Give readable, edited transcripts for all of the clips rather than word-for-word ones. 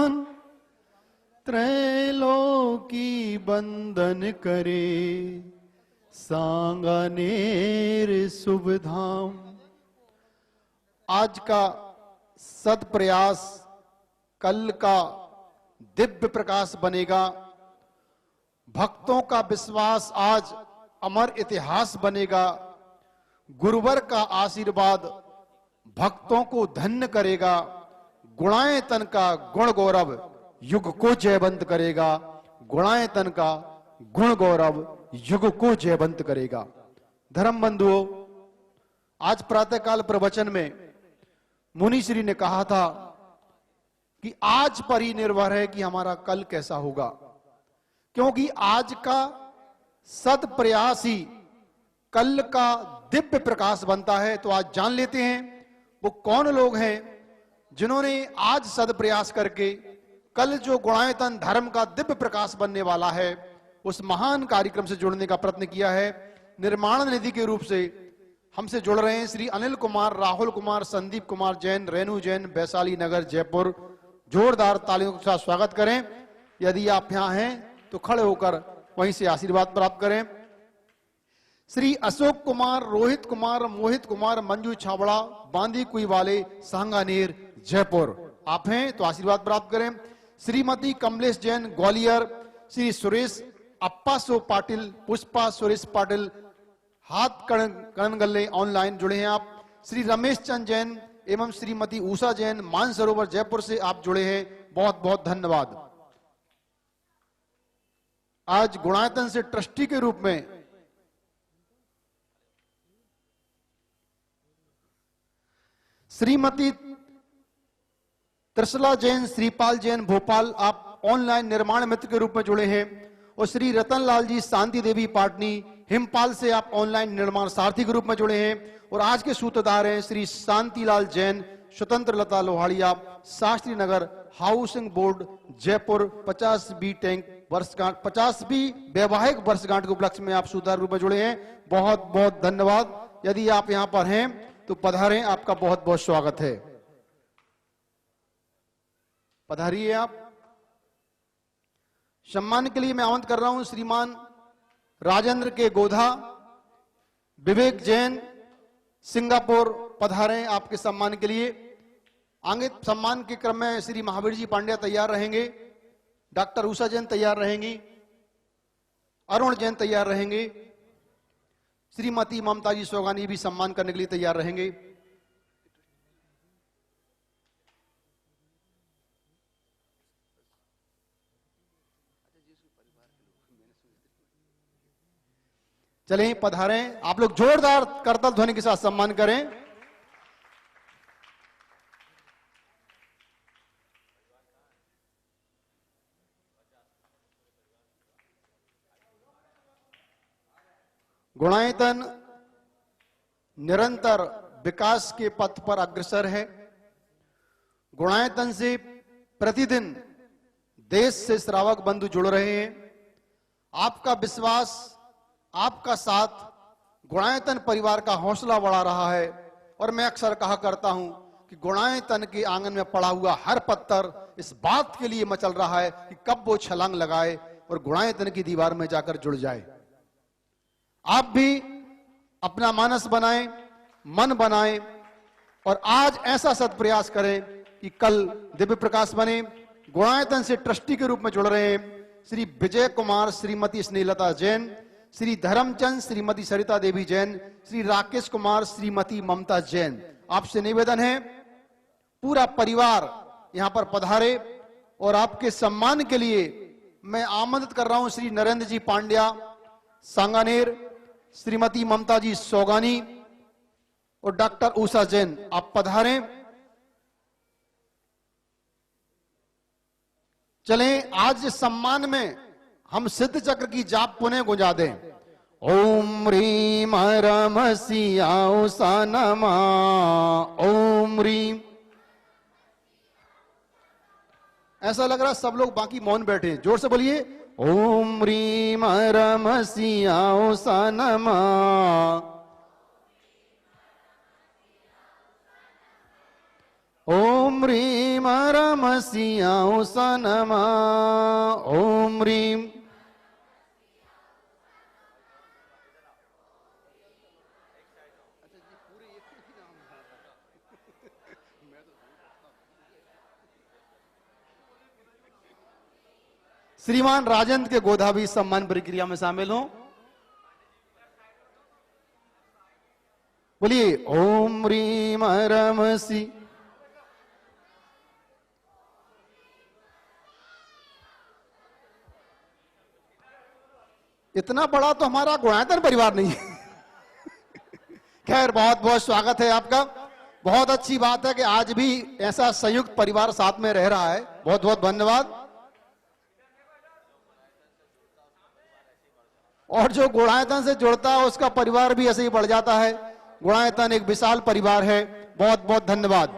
श्रीमान त्रैलोकी बंदन करे, सांगानेर शुभ धाम। आज का सत्प्रयास कल का दिव्य प्रकाश बनेगा। भक्तों का विश्वास आज अमर इतिहास बनेगा। गुरुवर का आशीर्वाद भक्तों को धन्य करेगा। गुणाए तन का गुण गौरव युग को जयवंत करेगा। गुणाए तन का गुण गौरव युग को जयवंत करेगा। धर्म बंधुओं, आज प्रातःकाल प्रवचन में मुनि श्री ने कहा था कि आज पर ही निर्भर है कि हमारा कल कैसा होगा, क्योंकि आज का सत्प्रयास ही कल का दिव्य प्रकाश बनता है। तो आज जान लेते हैं वो कौन लोग हैं जिन्होंने आज सत्प्रयास करके कल जो गुणायतन धर्म का दिव्य प्रकाश बनने वाला है उस महान कार्यक्रम से जुड़ने का प्रयत्न किया है। निर्माण निधि के रूप से हमसे जुड़ रहे हैं श्री अनिल कुमार, राहुल कुमार, संदीप कुमार जैन, रेणु जैन, वैशाली नगर, जयपुर। जोरदार तालियों के साथ स्वागत करें। यदि आप यहां हैं तो खड़े होकर वहीं से आशीर्वाद प्राप्त करें। श्री अशोक कुमार, रोहित कुमार, मोहित कुमार, मंजू छाबड़ा, बांदी कुई वाले, सांगानेर, जयपुर। आप हैं तो आशीर्वाद प्राप्त करें। श्रीमती कमलेश जैन, ग्वालियर। श्री सुरेश अप्पा सो पाटिल, पुष्पा सुरेश पाटिल, हाथ करण गल्ले ऑनलाइन जुड़े हैं आप। श्री रमेश चंद जैन एवं श्रीमती उषा जैन, मानसरोवर, जयपुर से आप जुड़े हैं। बहुत बहुत धन्यवाद। आज गुणायतन से ट्रस्टी के रूप में श्रीमती त्रिशला जैन, श्रीपाल जैन, भोपाल, आप ऑनलाइन निर्माण मित्र के रूप में जुड़े हैं। और श्री रतन लाल जी, शांति देवी पाटनी, हिमपाल से आप ऑनलाइन निर्माण सारथी के रूप में जुड़े हैं। और आज के सूत्रधार हैं श्री शांतिलाल जैन, स्वतंत्र लता Lohadia, Shastri Nagar, housing board, Jaipur. 50वीं tank वर्षगांठ, 50वीं वैवाहिक वर्षगांठ के उपलक्ष्य में आप सूत्रधार रूप में जुड़े हैं। बहुत बहुत धन्यवाद। यदि आप यहां पर हैं तो पधारें, आपका बहुत बहुत स्वागत है। पधारिए आप। सम्मान के लिए मैं आमंत्रित कर रहा हूं श्रीमान राजेंद्र के गोधा, विवेक जैन, सिंगापुर। पधारें आपके सम्मान के लिए। आगे सम्मान के क्रम में श्री महावीर जी पांड्या तैयार रहेंगे, डॉक्टर उषा जैन तैयार रहेंगी, अरुण जैन तैयार रहेंगे, श्रीमती ममता जी सोगानी भी सम्मान करने के लिए तैयार रहेंगे। चलें, पधारें। आप लोग जोरदार करतल ध्वनि के साथ सम्मान करें। गुणायतन निरंतर विकास के पथ पर अग्रसर है। गुणायतन से प्रतिदिन देश से श्रावक बंधु जुड़ रहे हैं। आपका विश्वास, आपका साथ गुणायतन परिवार का हौसला बढ़ा रहा है। और मैं अक्सर कहा करता हूं कि गुणायतन के आंगन में पड़ा हुआ हर पत्थर इस बात के लिए मचल रहा है कि कब वो छलांग लगाए और गुणायतन की दीवार में जाकर जुड़ जाए। आप भी अपना मानस बनाएं, मन बनाएं और आज ऐसा सत्प्रयास करें कि कल दिव्य प्रकाश बने। गुणायतन से ट्रस्टी के रूप में जुड़ रहे हैं श्री विजय कुमार, श्रीमती स्नेहलता जैन, श्री धर्मचंद, श्रीमती सरिता देवी जैन, श्री राकेश कुमार, श्रीमती ममता जैन। आपसे निवेदन है पूरा परिवार यहां पर पधारे। और आपके सम्मान के लिए मैं आमंत्रित कर रहा हूं श्री नरेंद्र जी पांड्या, सांगानेर, श्रीमती ममता जी सोगानी और डॉक्टर उषा जैन। आप पधारें। चलें, आज इस सम्मान में हम सिद्ध चक्र की जाप पुनः गुंजा दें। ओम ह्रीम रम सियाओ सनमा, ओम ह्रीम। ऐसा लग रहा सब लोग बाकी मौन बैठे। जोर से बोलिए, ओम ह्रीम रम सियाओ सनमा, ओम ओम ह्रीम रम सियाऊ सनमा। ओम ह्रीम श्रीमान राजेंद्र के गोधा भी सम्मान प्रक्रिया में शामिल हों। बोलिए ओम ह्रीम रम सी। इतना बड़ा तो हमारा गुणायतन परिवार नहीं है। खैर बहुत बहुत स्वागत है आपका। बहुत अच्छी बात है कि आज भी ऐसा संयुक्त परिवार साथ में रह रहा है। बहुत बहुत धन्यवाद। और जो गुणायतन से जुड़ता है उसका परिवार भी ऐसे ही बढ़ जाता है। गुणायतन एक विशाल परिवार है। बहुत बहुत धन्यवाद।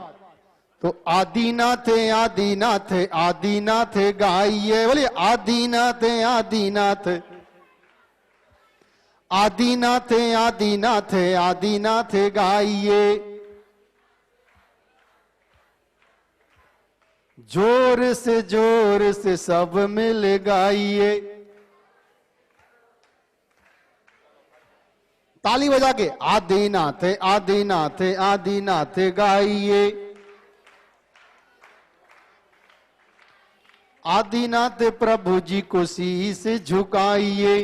तो आदिनाथ आदिनाथ आदिनाथ गाइए। बोलिए आदिनाथ आदिनाथ आदिनाथ आदिनाथ आदिनाथ गाइए। जोर से सब मिल गाइए। ताली बजा के आदिनाथ आदिनाथ आदिनाथ गाइए। आदिनाथ प्रभु जी को शीश झुकाइए।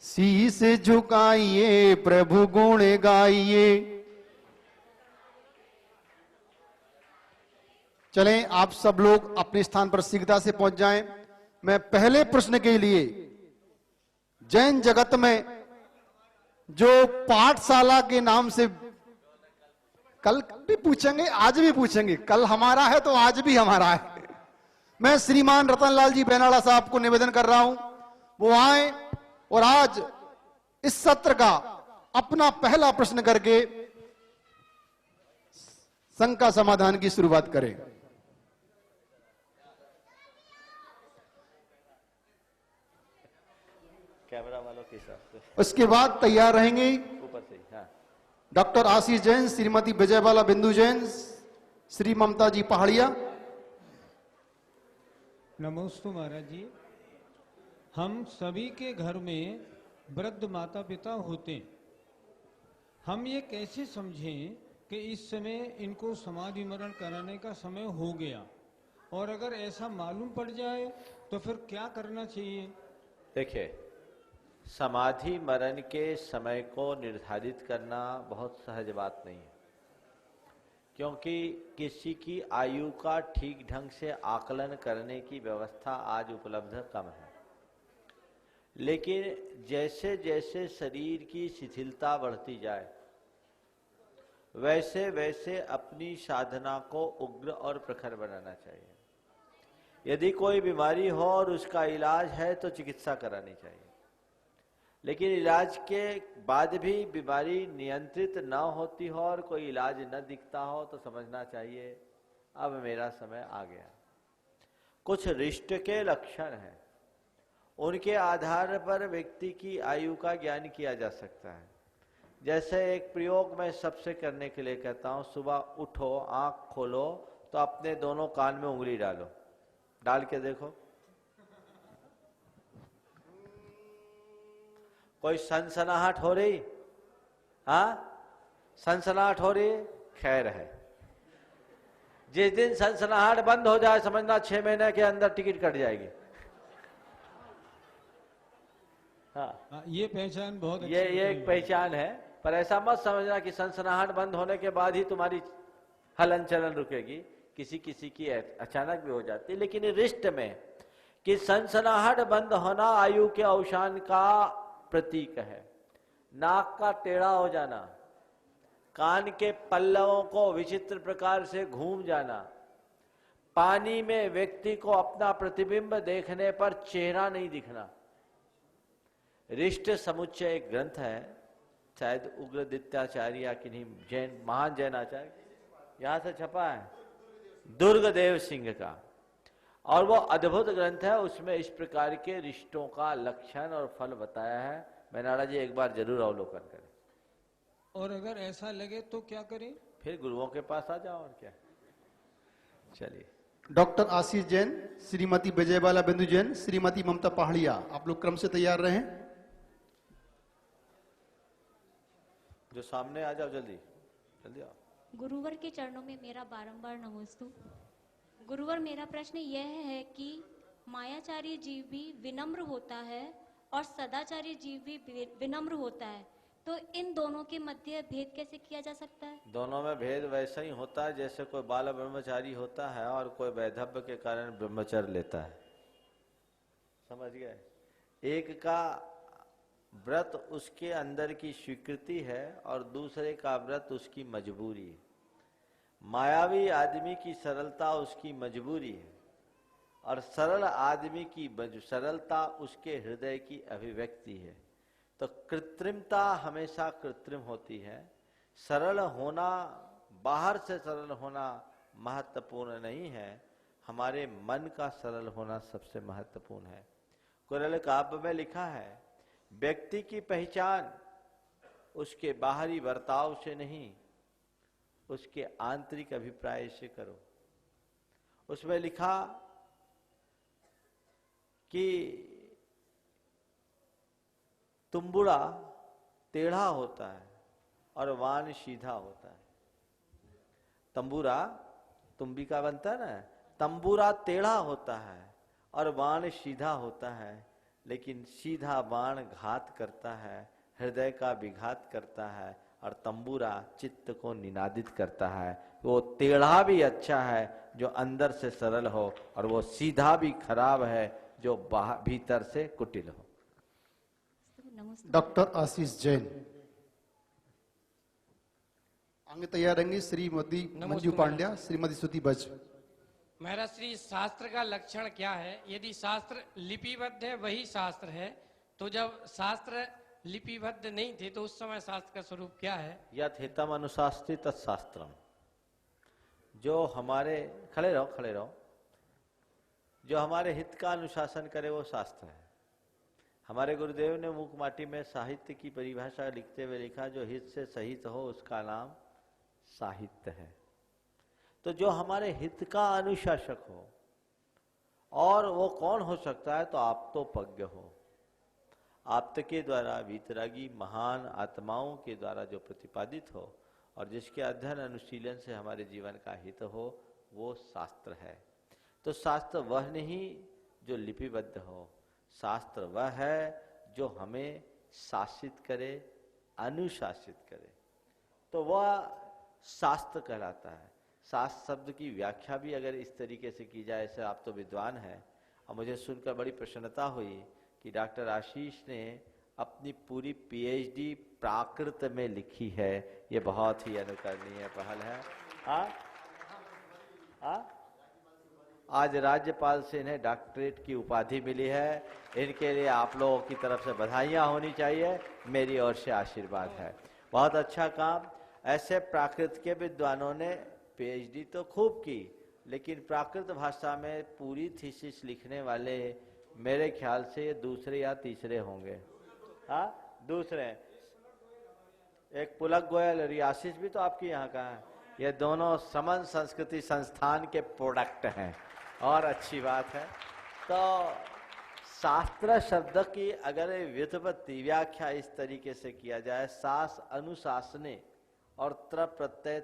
शीश झुकाइए प्रभु गुण गाइए। चलें आप सब लोग अपने स्थान पर शीघ्रता से पहुंच जाएं। मैं पहले प्रश्न के लिए जैन जगत में जो पाठशाला के नाम से कल भी पूछेंगे, आज भी पूछेंगे। कल हमारा है तो आज भी हमारा है। मैं श्रीमान रतनलाल जी बेनाला साहब को निवेदन कर रहा हूं वो आए और आज इस सत्र का अपना पहला प्रश्न करके शंका समाधान की शुरुआत करें। कैमरा वालों के साथ उसके बाद तैयार रहेंगे ऊपर से। हाँ। डॉक्टर आशीष जैन, श्रीमती विजयबाला बिंदु जैन, श्री ममता जी पहाड़िया। नमोस्तु महाराज जी। हम सभी के घर में वृद्ध माता पिता होते हैं। हम ये कैसे समझें कि इस समय इनको समाधि मरण कराने का समय हो गया, और अगर ऐसा मालूम पड़ जाए तो फिर क्या करना चाहिए? देखिए, समाधि मरण के समय को निर्धारित करना बहुत सहज बात नहीं है, क्योंकि किसी की आयु का ठीक ढंग से आकलन करने की व्यवस्था आज उपलब्ध कम है। लेकिन जैसे जैसे शरीर की शिथिलता बढ़ती जाए वैसे वैसे अपनी साधना को उग्र और प्रखर बनाना चाहिए। यदि कोई बीमारी हो और उसका इलाज है तो चिकित्सा करानी चाहिए, लेकिन इलाज के बाद भी बीमारी नियंत्रित न होती हो और कोई इलाज न दिखता हो तो समझना चाहिए अब मेरा समय आ गया। कुछ रिष्ट के लक्षण हैं, उनके आधार पर व्यक्ति की आयु का ज्ञान किया जा सकता है। जैसे एक प्रयोग मैं सबसे करने के लिए कहता हूं, सुबह उठो, आंख खोलो तो अपने दोनों कान में उंगली डालो, डाल के देखो। कोई सनसनाहट हो रही? हाँ, सनसनाहट हो रही? खैर है। जिस दिन सनसनाहट बंद हो जाए समझना 6 महीने के अंदर टिकट कट जाएगी। हाँ, ये पहचान बहुत अच्छी ये एक पहचान है, पर ऐसा मत समझना कि सनसनाहट बंद होने के बाद ही तुम्हारी हलन चलन रुकेगी। किसी किसी की अचानक भी हो जाती है, लेकिन रिष्ट में कि सनसनाहट बंद होना आयु के अवसान का प्रतीक है। नाक का टेढ़ा हो जाना, कान के पल्लवों को विचित्र प्रकार से घूम जाना, पानी में व्यक्ति को अपना प्रतिबिंब देखने पर चेहरा नहीं दिखना। रिष्ट समुच्चय एक ग्रंथ है, शायद उग्रदित्याचार्य या किन्हीं जैन, महान जैन आचार्य, यहां से छपा है, दुर्गदेव सिंह का, और वो अद्भुत ग्रंथ है। उसमें इस प्रकार के रिश्तों का लक्षण और फल बताया है। बेनाला जी एक बार जरूर अवलोकन करें। और अगर ऐसा लगे तो क्या करें? फिर गुरुओं के पास आ जाओ, और क्या। चलिए। डॉक्टर आशीष जैन, श्रीमती विजयबाला बिंदु जैन, श्रीमती ममता पहाड़िया, आप लोग क्रम से तैयार रहें। जो सामने आ जाओ, जल्दी जल्दी आओ। गुरुवर के चरणों में मेरा बारंबार नमोस्तु। गुरुवर, मेरा प्रश्न यह है कि मायाचारी जीव भी विनम्र होता है और सदाचारी जीव भी विनम्र होता है, तो इन दोनों के मध्य भेद कैसे किया जा सकता है? दोनों में भेद वैसा ही होता है जैसे कोई बाल ब्रह्मचारी होता है और कोई वैधव्य के कारण ब्रह्मचर्य लेता है। समझ गए? एक का व्रत उसके अंदर की स्वीकृति है और दूसरे का व्रत उसकी मजबूरी है। मायावी आदमी की सरलता उसकी मजबूरी है और सरल आदमी की सरलता उसके हृदय की अभिव्यक्ति है। तो कृत्रिमता हमेशा कृत्रिम होती है। सरल होना, बाहर से सरल होना महत्वपूर्ण नहीं है, हमारे मन का सरल होना सबसे महत्वपूर्ण है। कुरल काव्य में लिखा है, व्यक्ति की पहचान उसके बाहरी बर्ताव से नहीं, उसके आंतरिक अभिप्राय से करो। उसमें लिखा कि तुम्बुरा टेढ़ा होता है और वान सीधा होता है। तंबूरा तुम्बी का बनता है ना, तंबूरा टेढ़ा होता है और बाण सीधा होता है, लेकिन सीधा बाण घात करता है, हृदय का विघात करता है, और तंबूरा चित्त को निनादित करता है। वो टेढ़ा भी अच्छा है जो अंदर से सरल हो, और वो सीधा भी खराब है जो भीतर से कुटिल हो। डॉक्टर आशीष जैन, आगे तैयार रहेंगे श्रीमती मंजू पांड्या, श्रीमती श्रुति बज। महाराज श्री, शास्त्र का लक्षण क्या है? यदि शास्त्र लिपिबद्ध है वही शास्त्र है, तो जब शास्त्र लिपिबद्ध नहीं थे तो उस समय शास्त्र का स्वरूप क्या है? यत् हितम अनुशास्ति तत्शास्त्रम। जो हमारे, खड़े रहो, जो हमारे हित का अनुशासन करे वो शास्त्र है। हमारे गुरुदेव ने मूक माटी में साहित्य की परिभाषा लिखते हुए लिखा, जो हित से सहित हो उसका नाम साहित्य है। तो जो हमारे हित का अनुशासक हो, और वो कौन हो सकता है? तो आप तो पज्ञ हो। आप्त के द्वारा वीतरागी महान आत्माओं के द्वारा जो प्रतिपादित हो और जिसके अध्ययन अनुशीलन से हमारे जीवन का हित हो, वो शास्त्र है। तो शास्त्र वह नहीं जो लिपिबद्ध हो, शास्त्र वह है जो हमें शासित करे, अनुशासित करे, तो वह शास्त्र कहलाता है। शास्त्र शब्द की व्याख्या भी अगर इस तरीके से की जाए, ऐसे आप तो विद्वान हैं, और मुझे सुनकर बड़ी प्रसन्नता हुई कि डॉक्टर आशीष ने अपनी पूरी पीएचडी प्राकृत में लिखी है। ये बहुत ही अनुकरणीय पहल है। आज राज्यपाल से इन्हें डॉक्टरेट की उपाधि मिली है। इनके लिए आप लोगों की तरफ से बधाइयाँ होनी चाहिए, मेरी ओर से आशीर्वाद है। बहुत अच्छा काम। ऐसे प्राकृत के विद्वानों ने पीएचडी तो खूब की, लेकिन प्राकृत भाषा में पूरी थीसिस लिखने वाले मेरे ख्याल से ये दूसरे या तीसरे होंगे। दूसरे। एक पुलक गोयल, रियासिस भी तो आपके यहाँ का है। ये दोनों समन संस्कृति संस्थान के प्रोडक्ट हैं, और अच्छी बात है। तो शास्त्र शब्द की अगर व्युत्पत्ति व्याख्या इस तरीके से किया जाए, सास अनुशासने और त्र प्रत्यय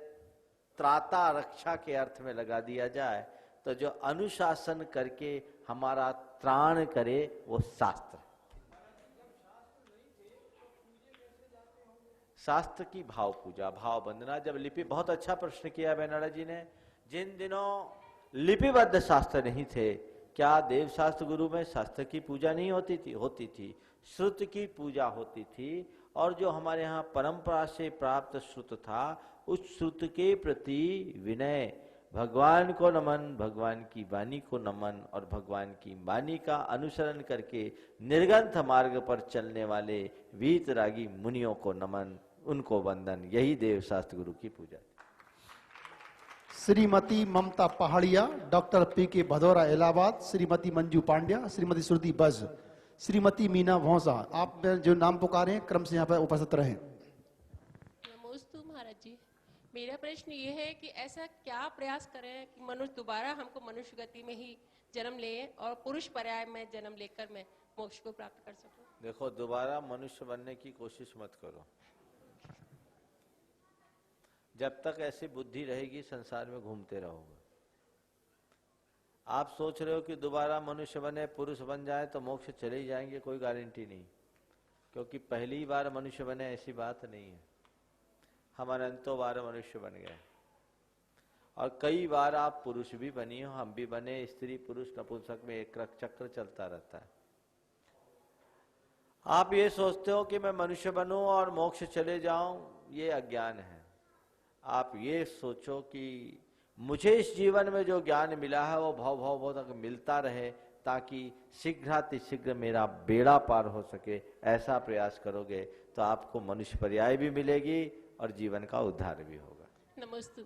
त्राता रक्षा के अर्थ में लगा दिया जाए, तो जो अनुशासन करके हमारा त्राण करे वो शास्त्र। शास्त्र की भाव पूजा, भाव वंदना। जब लिपि, बहुत अच्छा प्रश्न किया बेनाड़ा जी ने। जिन दिनों लिपिबद्ध शास्त्र नहीं थे, क्या देव शास्त्र गुरु में शास्त्र की पूजा नहीं होती थी? होती थी। श्रुत की पूजा होती थी, और जो हमारे यहाँ परंपरा से प्राप्त श्रुत था, उस श्रुत के प्रति विनय, भगवान को नमन, भगवान की वाणी को नमन, और भगवान की वाणी का अनुसरण करके निर्गंथ मार्ग पर चलने वाले वीतरागी मुनियों को नमन, उनको वंदन। यही देव शास्त्र गुरु की पूजा। श्रीमती ममता पहाड़िया, डॉक्टर पी.के. भदौरा इलाहाबाद, श्रीमती मंजू पांड्या, श्रीमती श्रुति बज, श्रीमती मीना भौसा। आप जो नाम पुकारे हैं क्रम से यहाँ पर उपस्थित रहें। मेरा प्रश्न ये है कि ऐसा क्या प्रयास करें कि मनुष्य दोबारा हमको मनुष्य गति में ही जन्म ले और पुरुष पर्याय में जन्म लेकर मैं मोक्ष को प्राप्त कर सकूं। देखो, दोबारा मनुष्य बनने की कोशिश मत करो। जब तक ऐसी बुद्धि रहेगी संसार में घूमते रहोगे। आप सोच रहे हो कि दोबारा मनुष्य बने, पुरुष बन जाए तो मोक्ष चले ही जाएंगे, कोई गारंटी नहीं, क्योंकि पहली बार मनुष्य बने ऐसी बात नहीं है। हम अनंतों बार मनुष्य बन गए और कई बार आप पुरुष भी बनी हो, हम भी बने, स्त्री पुरुष नपुंसक में एक चक्र चलता रहता है। आप ये सोचते हो कि मैं मनुष्य बनूं और मोक्ष चले जाऊं, ये अज्ञान है। आप ये सोचो कि मुझे इस जीवन में जो ज्ञान मिला है वो भव तक मिलता रहे, ताकि शीघ्रातिशीघ्र मेरा बेड़ा पार हो सके। ऐसा प्रयास करोगे तो आपको मनुष्य पर्याय भी मिलेगी और जीवन का उद्धार भी होगा। नमस्ते।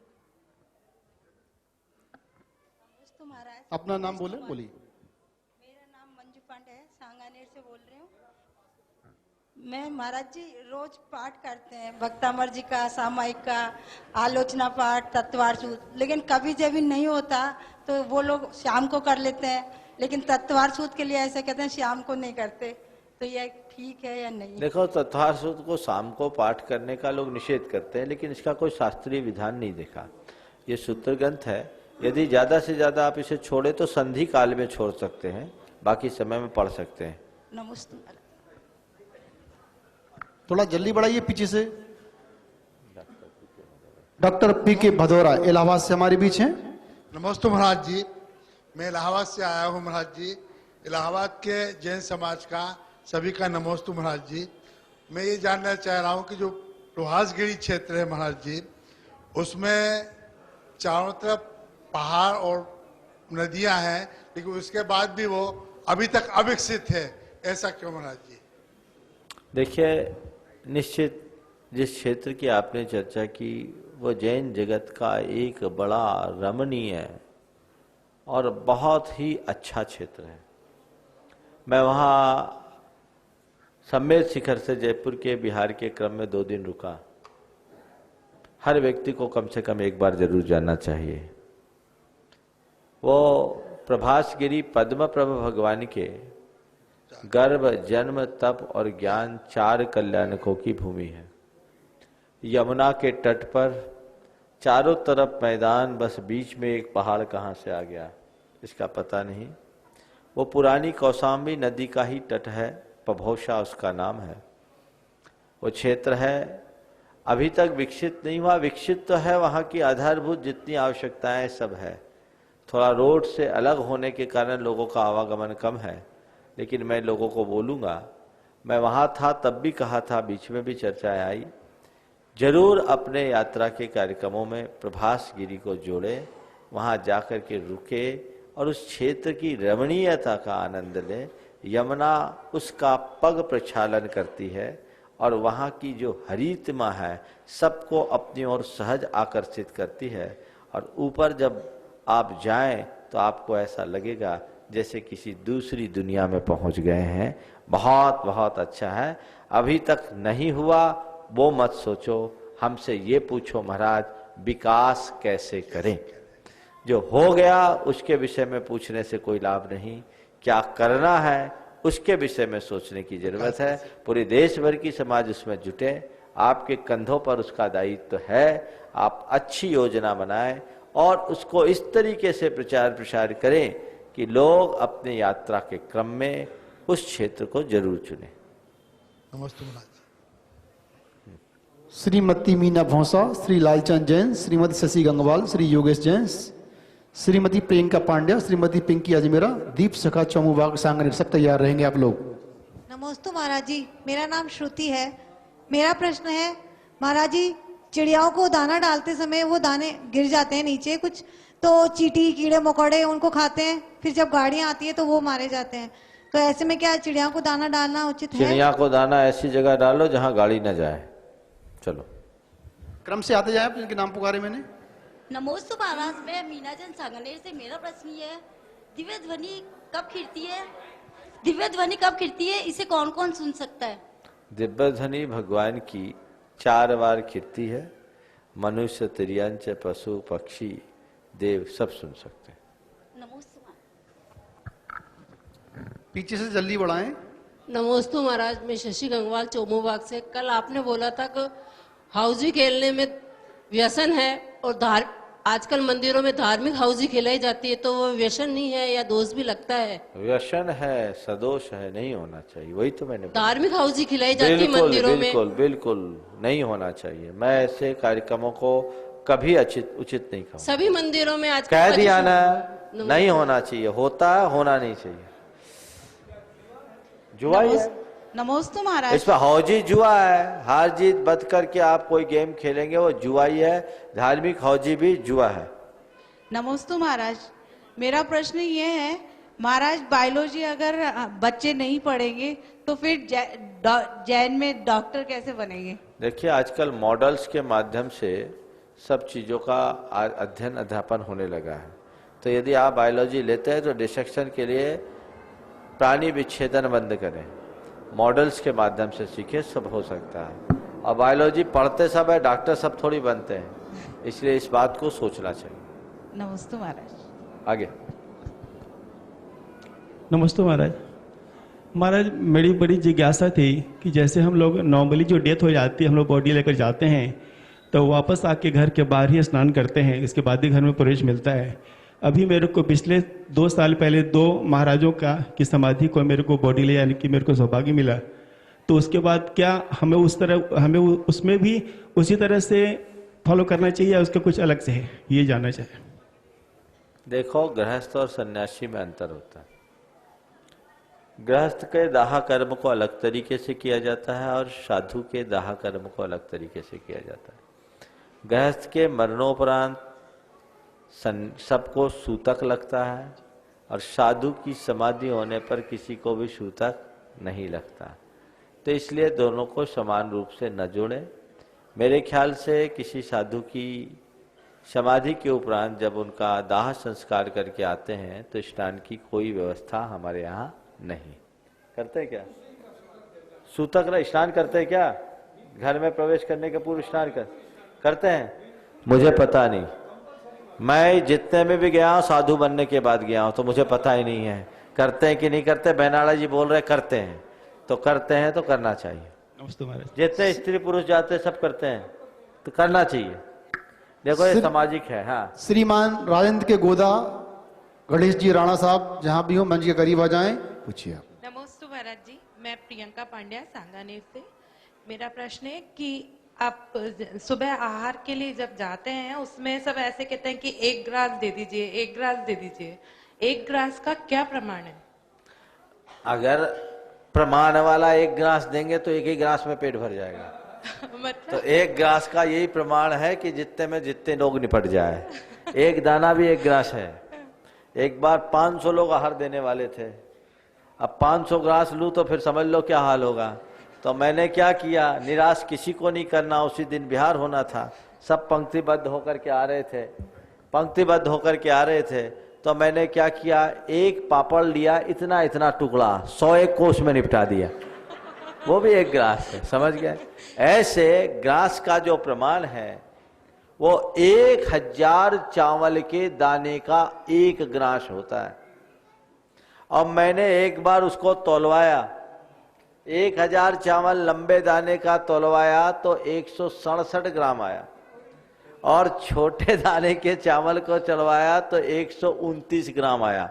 नमस्ते महाराज। अपना नाम बोले, बोलिए। मेरा नाम मंजू पांडे है, सांगानेर से बोल रही हूँ। मैं महाराज जी रोज पाठ करते हैं, भक्तामर जी का, सामायिक का, आलोचना पाठ, तत्वार सूत्र, लेकिन कभी जब भी नहीं होता तो वो लोग शाम को कर लेते हैं, लेकिन तत्वार सूत्र के लिए ऐसा कहते हैं शाम को नहीं करते, तो ये ठीक है या नहीं? देखो, तत्वार सूत्र को शाम को पाठ करने का लोग निषेध करते हैं, लेकिन इसका कोई शास्त्रीय विधान नहीं देखा। ये सूत्र ग्रंथ है, यदि ज्यादा से ज्यादा आप इसे छोड़े तो संधि काल में छोड़ सकते हैं, बाकी समय में पढ़ सकते हैं। नमस्ते। थोड़ा जल्दी बढ़ाइए पीछे से। Doctor PK. भदौरा इलाहाबाद से हमारे बीच हैं। नमस्ते महाराज जी, मैं इलाहाबाद से आया हूँ महाराज जी। इलाहाबाद के जैन समाज का सभी का नमस्ते महाराज जी। मैं ये जानना चाह रहा हूँ कि जो लोहासगिरी क्षेत्र है महाराज जी, उसमें चारों तरफ पहाड़ और नदियां हैं, लेकिन उसके बाद भी वो अभी तक अविकसित है, ऐसा क्यों महाराज जी? देखिए, निश्चित जिस क्षेत्र की आपने चर्चा की वो जैन जगत का एक बड़ा रमणीय और बहुत ही अच्छा क्षेत्र है। मैं वहाँ सम्मेद शिखर से जयपुर के बिहार के क्रम में 2 दिन रुका। हर व्यक्ति को कम से कम एक बार जरूर जाना चाहिए। वो प्रभासगिरी पद्म प्रभु भगवान के गर्भ, जन्म, तप और ज्ञान 4 कल्याणकों की भूमि है। यमुना के तट पर चारों तरफ मैदान, बस बीच में एक पहाड़ कहाँ से आ गया इसका पता नहीं। वो पुरानी कौशाम्बी नदी का ही तट है, पभौशा उसका नाम है। वो क्षेत्र है, अभी तक विकसित नहीं हुआ। विकसित तो है, वहाँ की आधारभूत जितनी आवश्यकताएं सब है। थोड़ा रोड से अलग होने के कारण लोगों का आवागमन कम है, लेकिन मैं लोगों को बोलूँगा, मैं वहाँ था तब भी कहा था, बीच में भी चर्चा आई, जरूर अपने यात्रा के कार्यक्रमों में प्रभासगिरी को जोड़े, वहाँ जाकर के रुके और उस क्षेत्र की रमणीयता का आनंद लें। यमुना उसका पग प्रक्षालन करती है और वहाँ की जो हरितमा है सबको अपनी ओर सहज आकर्षित करती है। और ऊपर जब आप जाएं तो आपको ऐसा लगेगा जैसे किसी दूसरी दुनिया में पहुंच गए हैं। बहुत बहुत अच्छा है। अभी तक नहीं हुआ वो मत सोचो, हमसे ये पूछो महाराज विकास कैसे करें। जो हो गया उसके विषय में पूछने से कोई लाभ नहीं, क्या करना है उसके विषय में सोचने की जरूरत है। पूरे देश भर की समाज उसमें जुटे, आपके कंधों पर उसका दायित्व है। आप अच्छी योजना बनाएं और उसको इस तरीके से प्रचार प्रसार करें कि लोग अपने यात्रा के क्रम में उस क्षेत्र को जरूर चुनें। नमस्ते महाराज। श्रीमती मीना भौसा, श्री लालचंद जैन, श्रीमती शशि गंगवाल, श्री योगेश जैन, श्रीमती प्रियंका पांड्या, श्रीमती पिंकी अजमेरा, दीप सखा चौमुबाग सांगनेर, सब तैयार रहेंगे आप लोग। नमस्ते महाराज जी, मेरा नाम श्रुति है। मेरा प्रश्न है महाराज जी, चिड़ियाओं को दाना डालते समय वो दाने गिर जाते हैं नीचे कुछ, तो चींटी, कीड़े मकोड़े उनको खाते हैं, फिर जब गाड़ियां आती है तो वो मारे जाते हैं। तो ऐसे में क्या चिड़ियाओं को दाना डालना उचित है? चिड़िया को दाना ऐसी जगह डालो जहां गाड़ी न जाए। चलो क्रम से आते जाए आप, जिनके नाम पुकारे मैंने। नमस्ते महाराज, मैं मीना जैन सांगनेर से। मेरा प्रश्न ये है, दिव्य ध्वनि कब खिड़ती है? दिव्य ध्वनि कब खिड़ती है, इसे कौन कौन सुन सकता है? दिव्य ध्वनि भगवान की 4 बार खिड़ती है। मनुष्य तिर्यंच पशु पक्षी देव सब सुन सकते हैं। नमोस्तु पीछे से जल्दी बढ़ाएं। नमोस्तु महाराज, मैं शशि गंगवाल चोमूबाग से। कल आपने बोला था कि हाउजी खेलने में व्यसन है और आजकल मंदिरों में धार्मिक हाउजी खिलाई जाती है, तो वो व्यसन नहीं है या दोष भी लगता है? व्यसन है, सदोष है, नहीं होना चाहिए। वही तो मैंने बोला। धार्मिक हाउजी खिलाई जाती है मंदिरों में, बिल्कुल बिल्कुल नहीं होना चाहिए। मैं ऐसे कार्यक्रमों को कभी उचित नहीं कहूँ। सभी मंदिरों में आज कह दिया ना, नहीं होना चाहिए। होता है, होना नहीं चाहिए। जुआ ही है। नमोस्तु महाराज। इसमें हौजी जुआ है। हार जीत बद करके आप कोई गेम खेलेंगे, वो जुआ ही है। धार्मिक हौजी भी जुआ है। नमोस्तु महाराज, मेरा प्रश्न ये है महाराज, बायोलॉजी अगर बच्चे नहीं पढ़ेंगे तो फिर जैन में डॉक्टर कैसे बनेंगे? देखिए, आजकल मॉडल्स के माध्यम से सब चीजों का अध्ययन अध्यापन होने लगा है। तो यदि आप बायोलॉजी लेते हैं तो डिसेक्शन के लिए प्राणी विच्छेदन बंद करें, मॉडल्स के माध्यम से सीखे, सब हो सकता है। और बायोलॉजी पढ़ते सब है, डॉक्टर सब थोड़ी बनते हैं, इसलिए इस बात को सोचना चाहिए। नमस्ते महाराज। आगे। नमस्ते महाराज। महाराज, मेरी बड़ी जिज्ञासा थी कि जैसे हम लोग नॉर्मली जो डेथ हो जाती है, हम लोग बॉडी लेकर जाते हैं तो वापस आके घर के बाहर ही स्नान करते हैं, इसके बाद ही घर में प्रवेश मिलता है। अभी मेरे को पिछले 2 साल पहले 2 महाराजों की समाधि को मेरे को बॉडी ले जाने की मेरे को सौभाग्य मिला। तो उसके बाद क्या हमें उसमें भी उसी तरह से फॉलो करना चाहिए या उसका कुछ अलग से है, ये जानना चाहिए। देखो, गृहस्थ और सन्यासी में अंतर होता है। गृहस्थ के दाह कर्म को अलग तरीके से किया जाता है और साधु के दाह कर्म को अलग तरीके से किया जाता है। गृहस्थ के मरणोपरांत सबको सूतक लगता है और साधु की समाधि होने पर किसी को भी सूतक नहीं लगता। तो इसलिए दोनों को समान रूप से न जोड़ें। मेरे ख्याल से किसी साधु की समाधि के उपरांत जब उनका दाह संस्कार करके आते हैं तो स्नान की कोई व्यवस्था हमारे यहाँ नहीं। करते क्या? सूतक स्नान करते हैं क्या? घर में प्रवेश करने के पूर्व स्नान करते हैं? मुझे पता नहीं। मैं जितने में भी गया हूँ साधु बनने के बाद गया हूँ, तो मुझे पता ही नहीं है करते हैं कि नहीं करते। बहनाड़ा जी बोल रहे करते हैं, तो करते हैं तो करना चाहिए। नमस्ते महाराज। जितने स्त्री पुरुष जाते हैं सब करते हैं तो करना चाहिए। देखो, ये सामाजिक है। हाँ, श्रीमान राजेंद्र के गोदा गणेश जी राणा साहब जहां भी हो मंच के करीब आ जाएं, पूछिए आप। नमस्ते महाराज जी, मैं प्रियंका पांड्या सांगानेर से। मेरा प्रश्न है कि आप सुबह आहार के लिए जब जाते हैं उसमें सब ऐसे कहते हैं कि 1 ग्रास दे दीजिए, 1 ग्रास दे दीजिए। 1 ग्रास का क्या प्रमाण है? अगर प्रमाण वाला 1 ग्रास देंगे तो 1 ही ग्रास में पेट भर जाएगा। मतलब तो 1 ग्रास का यही प्रमाण है कि जितने में जितने लोग निपट जाए। 1 दाना भी 1 ग्रास है। एक बार 500 लोग आहार देने वाले थे, अब 500 ग्रास लूं तो फिर समझ लो क्या हाल होगा। तो मैंने क्या किया, निराश किसी को नहीं करना। उसी दिन बिहार होना था, सब पंक्तिबद्ध होकर के आ रहे थे, तो मैंने क्या किया, 1 पापड़ लिया, इतना इतना टुकड़ा, 101 कोस में निपटा दिया। वो भी 1 ग्रास है, समझ गए? ऐसे ग्रास का जो प्रमाण है वो 1000 चावल के दाने का 1 ग्रास होता है। और मैंने एक बार उसको तौलवाया, 1000 चावल लंबे दाने का तौलवाया तो 167 ग्राम आया, और छोटे दाने के चावल को चलवाया तो 129 ग्राम आया।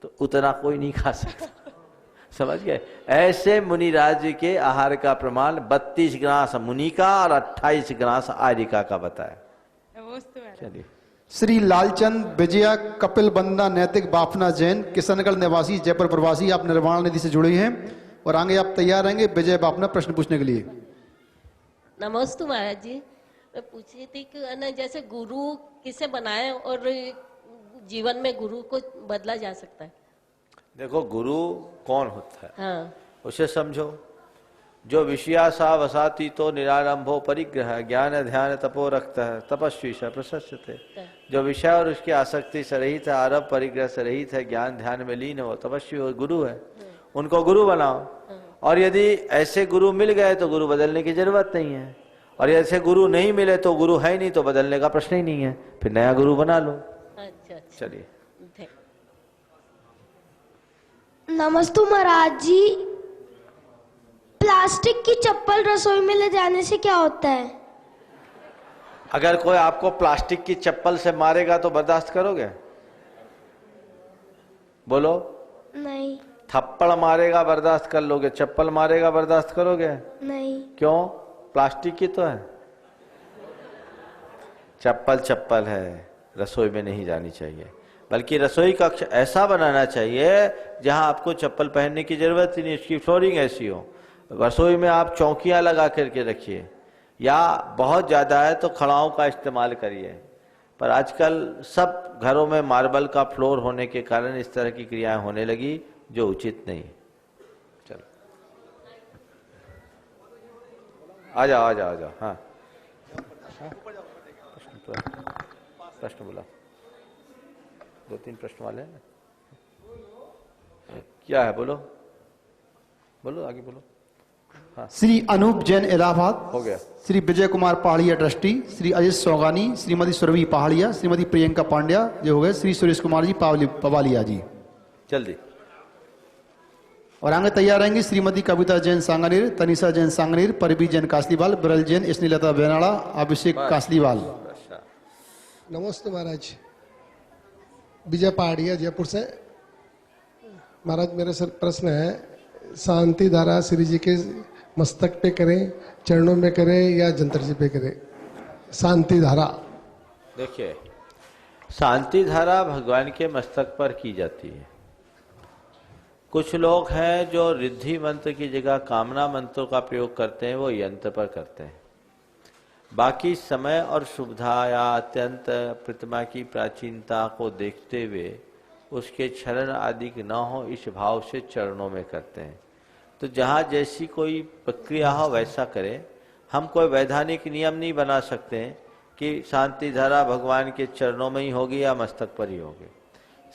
तो उतना कोई नहीं खा सकता, समझ गए? ऐसे मुनिराज जी के आहार का प्रमाण 32 ग्रास मुनि का और 28 ग्रास आर्यिका का बताया। चलिए। श्री लालचंद विजया कपिल बंदा नैतिक बाफना जैन किशनगढ़ निवासी जयपुर प्रवासी, आप निर्वाण निधि से जुड़े हैं और आगे आप तैयार रहेंगे विजय बाफना प्रश्न पूछने के लिए। नमस्ते महाराज जी, मैं पूछ रही थी कि जैसे गुरु किसे बनाए और जीवन में गुरु को बदला जा सकता है? देखो, गुरु कौन होता है? हाँ। उसे समझो। जो विषयासा वसाती तो निरारंभो परिग्रह ज्ञान ध्यान तपो रखता है तपस्वी स प्रशस्यते। जो विषय और उसकी आसक्ति से रहित है, आरभ परिग्रह से रहित है, ज्ञान ध्यान में लीन हो, तपस्वी हो, गुरु है। उनको गुरु बनाओ। और यदि ऐसे गुरु मिल गए तो गुरु बदलने की जरूरत नहीं है। और ऐसे गुरु नहीं मिले तो गुरु है नहीं तो बदलने का प्रश्न ही नहीं है, फिर नया गुरु बना लो। अच्छा। चलिए। नमस्ते महाराज जी, प्लास्टिक की चप्पल रसोई में ले जाने से क्या होता है? अगर कोई आपको प्लास्टिक की चप्पल से मारेगा तो बर्दाश्त करोगे? बोलो। नहीं। थप्पड़ मारेगा बर्दाश्त कर लोगे, चप्पल मारेगा बर्दाश्त करोगे? नहीं। क्यों? प्लास्टिक की तो है। चप्पल चप्पल है, रसोई में नहीं जानी चाहिए, बल्कि रसोई कक्ष ऐसा बनाना चाहिए जहां आपको चप्पल पहनने की जरूरत ही नहीं, उसकी फ्लोरिंग ऐसी हो। रसोई में आप चौकियां लगा करके रखिए, या बहुत ज्यादा है तो खड़ाओं का इस्तेमाल करिए। पर आजकल सब घरों में मार्बल का फ्लोर होने के कारण इस तरह की क्रियाएं होने लगी जो उचित नहीं। चलो आ जाओ आ जाओ आ जाओ। हाँ प्रश्न बोला, 2-3 प्रश्न वाले हैं ना, क्या है? बोलो बोलो आगे बोलो। हाँ। श्री अनूप जैन इलाहाबाद हो गया। श्री विजय कुमार पहाड़िया ट्रस्टी, श्री अजित सोगानी, श्रीमती सुरभि पहाड़िया, श्रीमती प्रियंका पांड्या जो हो गए, श्री सुरेश कुमार जी पवालिया जी। जल्दी। और आगे तैयार रहेंगी श्रीमती कविता जैन सांगनेर, तनिषा जैन सांगनेर, परवी जैन कासलीवाल, बिरल जैन, स्नेहलता बेनाड़ा, अभिषेक कासलीवाल। नमस्ते महाराज, विजय पहाड़िया जयपुर से। महाराज मेरा सर प्रश्न है, शांति धारा श्री जी के मस्तक पे करें, चरणों में करें या जंतर जी पे करें? शांति धारा देखिए, शांति धारा भगवान के मस्तक पर की जाती है। कुछ लोग हैं जो रिद्धि मंत्र की जगह कामना मंत्रों का प्रयोग करते हैं, वो यंत्र पर करते हैं। बाकी समय और सुविधा या अत्यंत प्रतिमा की प्राचीनता को देखते हुए उसके क्षरण आदि न हो इस भाव से चरणों में करते हैं। तो जहाँ जैसी कोई प्रक्रिया हो वैसा करें। हम कोई वैधानिक नियम नहीं बना सकते हैं कि शांति धारा भगवान के चरणों में ही होगी या मस्तक पर ही होगी।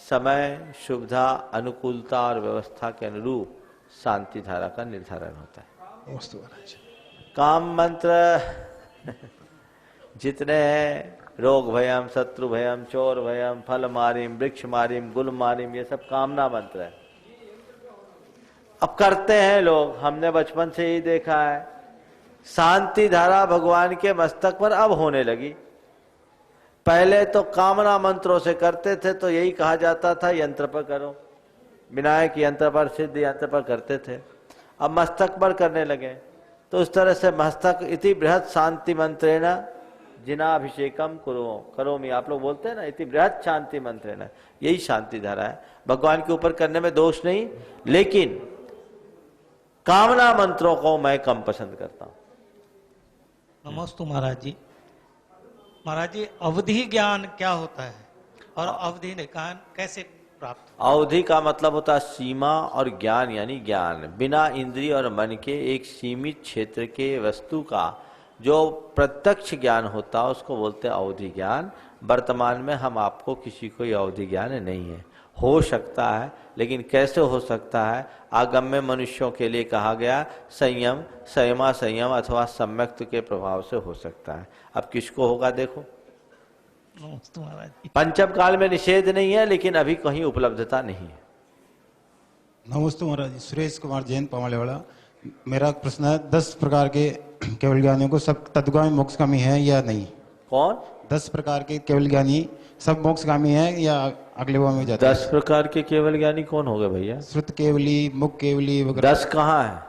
समय, सुविधा, अनुकूलता और व्यवस्था के अनुरूप शांति धारा का निर्धारण होता है। काम मंत्र जितने हैं, रोग भयम, शत्रु भयम, चोर भयम, फल मारिम, वृक्ष मारिम, गुल मारिम, ये सब कामना मंत्र है। अब करते हैं लोग, हमने बचपन से ही देखा है। शांति धारा भगवान के मस्तक पर अब होने लगी। पहले तो कामना मंत्रों से करते थे तो यही कहा जाता था यंत्र पर करो, विनायक यंत्र पर, सिद्ध यंत्र पर करते थे। अब मस्तक पर करने लगे। तो उस तरह से मस्तक इति बृहत शांति मंत्रेण जिनाभिषेकम करोमि, आप लोग बोलते हैं ना, इति बृहत शांति मंत्रेण, यही शांति धारा है। भगवान के ऊपर करने में दोष नहीं, लेकिन कामना मंत्रों को मैं कम पसंद करता हूं। नमस्ते महाराज जी। महाराज जी, अवधि ज्ञान क्या होता है और अवधि ज्ञान कैसे प्राप्त? अवधि का मतलब होता है सीमा, और ज्ञान यानी ज्ञान बिना इंद्रिय और मन के एक सीमित क्षेत्र के वस्तु का जो प्रत्यक्ष ज्ञान होता है उसको बोलते हैं अवधि ज्ञान। वर्तमान में हम आपको किसी को अवधि ज्ञान नहीं है। हो सकता है, लेकिन कैसे हो सकता है? आगम्य मनुष्यों के लिए कहा गया संयम, संयमा संयम अथवा सम्यक्त के प्रभाव से हो सकता है। अब किसको होगा देखो। पंचम काल में निषेध नहीं है, लेकिन अभी कहीं उपलब्धता नहीं है। नमस्ते महाराज, सुरेश कुमार जैन पवालेवाड़ा। मेरा प्रश्न है, 10 प्रकार के केवल ज्ञानियों को सब तत्वगामी मोक्षगामी है या नहीं? कौन? 10 प्रकार के केवल ज्ञानी सब मोक्षगामी है या अगले भाव में जाते हैं? 10 प्रकार के केवल ज्ञानी कौन हो गए भैया? श्रुत केवली, मुख केवली वगैरह। 10 कहाँ है?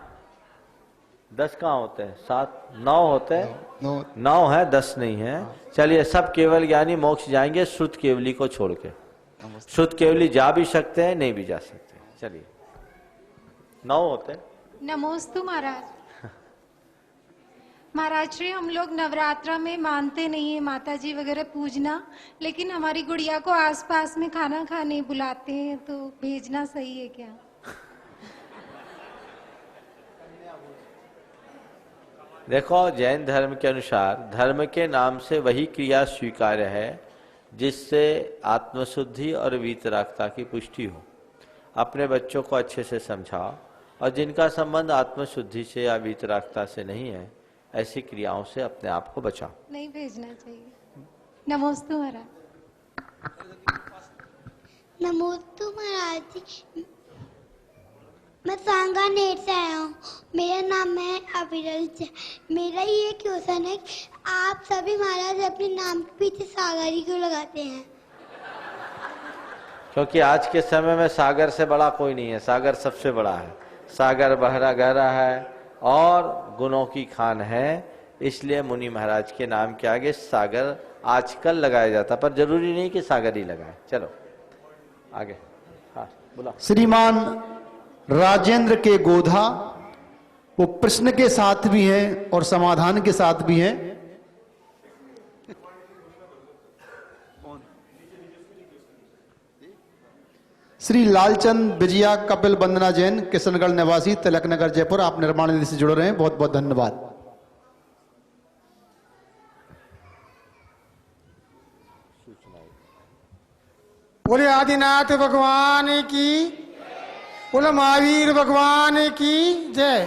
10 कहाँ होते हैं? 7, 9 होते हैं। 9 है, 10 नहीं है। चलिए, सब केवल ज्ञानी मोक्ष जाएंगे श्रुत केवली को छोड़ के। श्रुत केवली जा भी सकते हैं, नहीं भी जा सकते। चलिए, 9 होते हैं। नमोस्तु महाराज। महाराज श्री, हम लोग नवरात्रा में मानते नहीं है माता जी वगैरह पूजना, लेकिन हमारी गुड़िया को आसपास में खाना खाने बुलाते हैं, तो भेजना सही है क्या? देखो, जैन धर्म के अनुसार धर्म के नाम से वही क्रिया स्वीकार्य है जिससे आत्मशुद्धि और वीतरागता की पुष्टि हो। अपने बच्चों को अच्छे से समझाओ, और जिनका संबंध आत्मशुद्धि से या वीतरागता से नहीं है ऐसी क्रियाओं से अपने आप को बचाओ। नहीं भेजना चाहिए। नमोस्तु महाराज। नमोस्तु महाराज जी, मैं सांगानेर से आया हूँ। मेरा नाम है अविरल। मेरा ये क्वेश्चन है, आप सभी महाराज अपने नाम के पीछे सागर ही क्यों लगाते हैं? क्योंकि आज के समय में सागर से बड़ा कोई नहीं है, सागर सबसे बड़ा है। सागर बहरा गहरा है और गुणों की खान है, इसलिए मुनि महाराज के नाम के आगे सागर आजकल लगाया जाता, पर जरूरी नहीं कि सागर ही लगाए। चलो आगे। हाँ बोला। श्रीमान राजेंद्र के गोधा, वो प्रश्न के साथ भी हैं और समाधान के साथ भी हैं। श्री लालचंद विजया कपिल वंदना जैन, किशनगढ़ निवासी, तिलक नगर, जयपुर। आप निर्माण निधि से जुड़ रहे हैं, बहुत बहुत धन्यवाद। बोले आदिनाथ भगवान की, बोले महावीर भगवान की जय।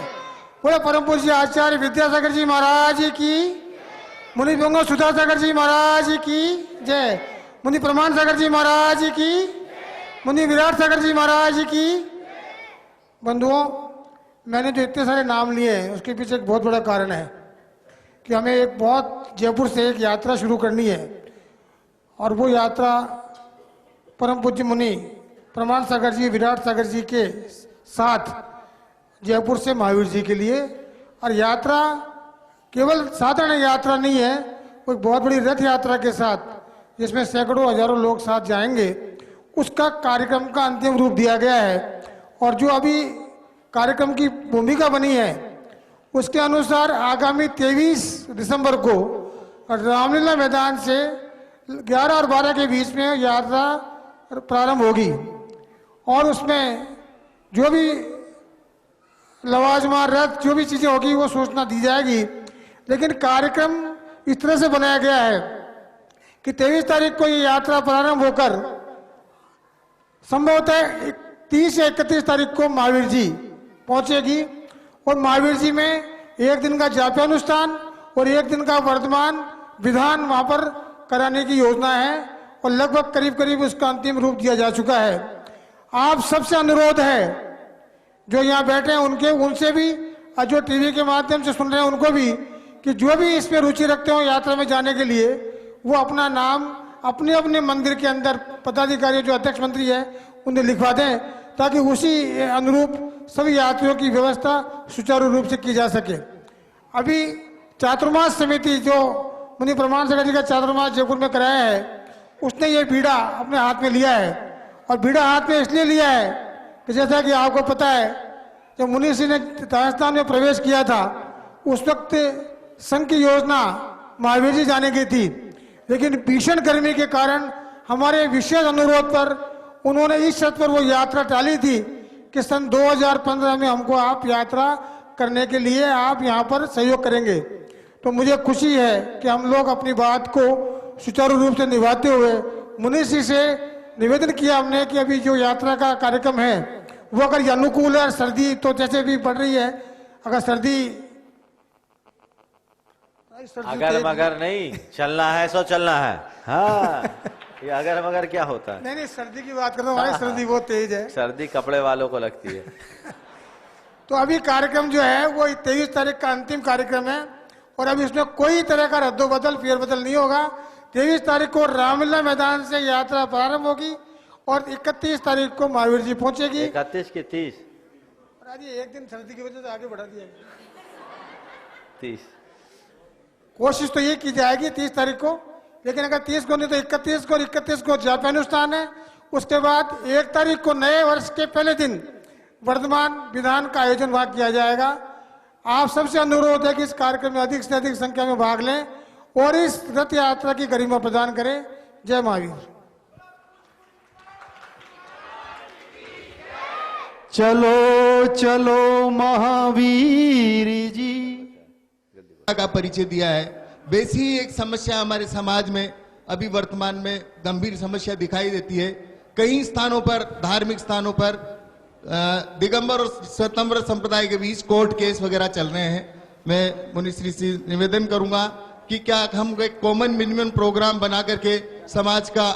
बोले परम पूज्य आचार्य विद्यासागर जी महाराज की, मुनि बंगो सुधासागर जी महाराज की जय। मुनि प्रमाण सागर जी महाराज की, मुनि विराट सागर जी महाराज की। बंधुओं, मैंने जो इतने सारे नाम लिए हैं उसके पीछे एक बहुत बड़ा कारण है कि हमें एक बहुत जयपुर से एक यात्रा शुरू करनी है, और वो यात्रा परम पूज्य मुनि प्रमाण सागर जी, विराट सागर जी के साथ जयपुर से महावीर जी के लिए। और यात्रा केवल साधारण यात्रा नहीं है, वो एक बहुत बड़ी रथ यात्रा के साथ, जिसमें सैकड़ों हजारों लोग साथ जाएंगे, उसका कार्यक्रम का अंतिम रूप दिया गया है। और जो अभी कार्यक्रम की भूमिका बनी है उसके अनुसार आगामी 23 दिसंबर को रामलीला मैदान से 11 और 12 के बीच में यात्रा प्रारंभ होगी, और उसमें जो भी लवाजमा रथ जो भी चीजें होगी वो सूचना दी जाएगी। लेकिन कार्यक्रम इस तरह से बनाया गया है कि 23 तारीख को ये यात्रा प्रारंभ होकर संभवतः 30 या 31 तारीख को महावीर जी पहुंचेगी, और महावीर जी में एक दिन का जाप्यानुष्ठान और एक दिन का वर्तमान विधान वहां पर कराने की योजना है, और लगभग करीब करीब उसका अंतिम रूप दिया जा चुका है। आप सबसे अनुरोध है, जो यहाँ बैठे हैं उनसे भी, और जो टीवी के माध्यम से सुन रहे हैं उनको भी, कि जो भी इसमें रुचि रखते हो यात्रा में जाने के लिए, वो अपना नाम अपने अपने मंदिर के अंदर पदाधिकारी जो अध्यक्ष मंत्री है उन्हें लिखवा दें, ताकि उसी अनुरूप सभी यात्रियों की व्यवस्था सुचारू रूप से की जा सके। अभी चातुर्मास समिति जो मुनि प्रमाण सागर जी का चातुर्मास जयपुर में कराया है, उसने ये बीड़ा अपने हाथ में लिया है, और बीड़ा हाथ में इसलिए लिया है कि जैसा कि आपको पता है, जब मुनि सिंह ने राजस्थान में प्रवेश किया था उस वक्त संघ की योजना महावीर जी जाने की थी, लेकिन भीषण गर्मी के कारण हमारे विशेष अनुरोध पर उन्होंने इस शर्त पर वो यात्रा टाली थी कि सन 2015 में हमको आप यात्रा करने के लिए आप यहाँ पर सहयोग करेंगे। तो मुझे खुशी है कि हम लोग अपनी बात को सुचारू रूप से निभाते हुए मुनि जी से निवेदन किया हमने कि अभी जो यात्रा का कार्यक्रम है वो अगर ये अनुकूल है, सर्दी तो जैसे भी बढ़ रही है, अगर सर्दी अगर मगर नहीं चलना है सो चलना है। हाँ, ये अगर मगर क्या होता है? नहीं सर्दी की बात कर रहा हूँ, सर्दी बहुत तेज है, सर्दी कपड़े वालों को लगती है। तो अभी कार्यक्रम जो है वो 23 तारीख का अंतिम कार्यक्रम है, और अभी इसमें कोई तरह का रद्दोबदल फेरबदल नहीं होगा। 23 तारीख को रामलीला मैदान से यात्रा प्रारंभ होगी और 31 तारीख को महावीर जी पहुंचेगी। 31 की 30 एक दिन सर्दी की वजह से आगे बढ़ा दिया, 30 कोशिश तो ये की जाएगी 30 तारीख को, लेकिन अगर 30 को नहीं तो 31 को, और 31 को जापानुष्ठान है। उसके बाद 1 तारीख को नए वर्ष के पहले दिन वर्तमान विधान का आयोजन वहां किया जाएगा। आप सबसे अनुरोध है कि इस कार्यक्रम में अधिक से अधिक संख्या में भाग लें और इस रथ यात्रा की गरिमा प्रदान करें। जय महावीर। चलो चलो महावीर जी का परिचय दिया है। वैसी ही एक समस्या हमारे समाज में अभी वर्तमान में गंभीर समस्या दिखाई देती है। कई स्थानों पर, धार्मिक स्थानों पर दिगंबर और श्वेतांबर संप्रदाय के बीच कोर्ट केस वगैरह चल रहे हैं। मैं मुनिश्री से निवेदन करूंगा कि क्या हम एक कॉमन मिनिमम प्रोग्राम बना करके समाज का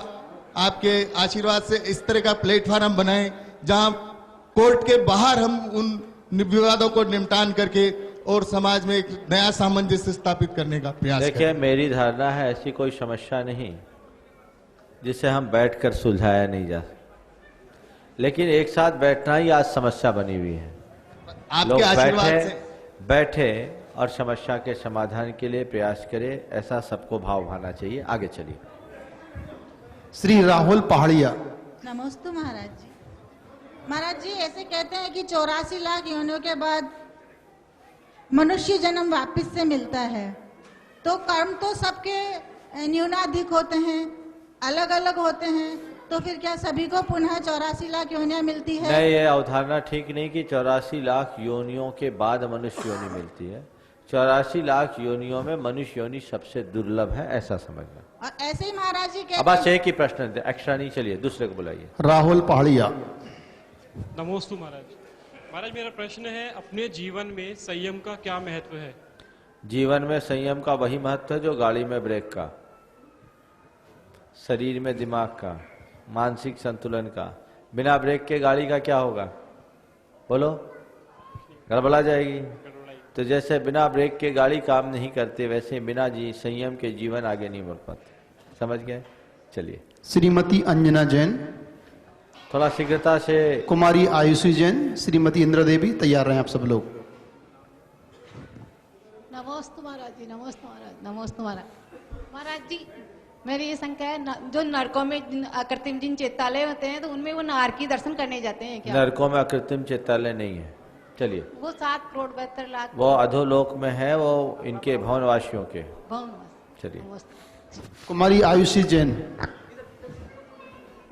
आपके आशीर्वाद से इस तरह का प्लेटफॉर्म बनाएं जहां कोर्ट के बाहर हम उन विवादों को निपटान करके और समाज में एक नया सामंजस्य स्थापित करने का प्रयास करें। देखिए, मेरी धारणा है ऐसी कोई समस्या नहीं जिसे हम बैठकर सुलझाया नहीं जा सकता, लेकिन एक साथ बैठना ही आज समस्या बनी हुई है। आपके आशीर्वाद से बैठे और समस्या के समाधान के लिए प्रयास करें, ऐसा सबको भाव भाना चाहिए। आगे चलिए। श्री राहुल पहाड़िया। नमस्ते महाराज जी। महाराज जी, ऐसे कहते हैं कि 84 लाख योनियों के बाद मनुष्य जन्म वापस से मिलता है, तो कर्म तो सबके न्यूनाधिक होते हैं, अलग अलग होते हैं, तो फिर क्या सभी को पुनः 84 लाख योनियां मिलती है? नहीं, ये अवधारणा ठीक नहीं कि 84 लाख योनियों के बाद मनुष्य योनि मिलती है। 84 लाख योनियों में मनुष्य योनि सबसे दुर्लभ है, ऐसा समझना। और ऐसे ही महाराज जी अब बस एक ही प्रश्न एक्स्ट्रा नहीं, चलिए दूसरे को बुलाइए। राहुल पहाड़िया। नमोस्तु महाराज। महाराज, मेरा प्रश्न है, अपने जीवन में संयम का क्या महत्व है? जीवन में संयम का वही महत्व है जो गाड़ी में ब्रेक का, शरीर में दिमाग का, मानसिक संतुलन का। बिना ब्रेक के गाड़ी का क्या होगा? बोलो, गड़बड़ा जाएगी। तो जैसे बिना ब्रेक के गाड़ी काम नहीं करते, वैसे बिना संयम के जीवन आगे नहीं बढ़ पाते। समझ गए? चलिए। श्रीमती अंजना जैन। थोड़ा शीघ्रता से। कुमारी आयुषी जैन, श्रीमती इंद्रा देवी, तैयार रहें आप सब लोग। नमोस्तु महाराज जी। नमोस्तु महाराज। नमोस्तु महाराज। महाराज जी, मेरी ये शंका है, जो नरकों में अकृत्रिम जिन चेतालय होते हैं, तो उनमें वो नार की दर्शन करने जाते हैं क्या? नरकों में अकृत्रिम चेतालय नहीं है। चलिए। वो 7 करोड़ 72 लाख वो अधोलोक में है, वो इनके भवनवासियों के। चलिए। कुमारी आयुषी जैन।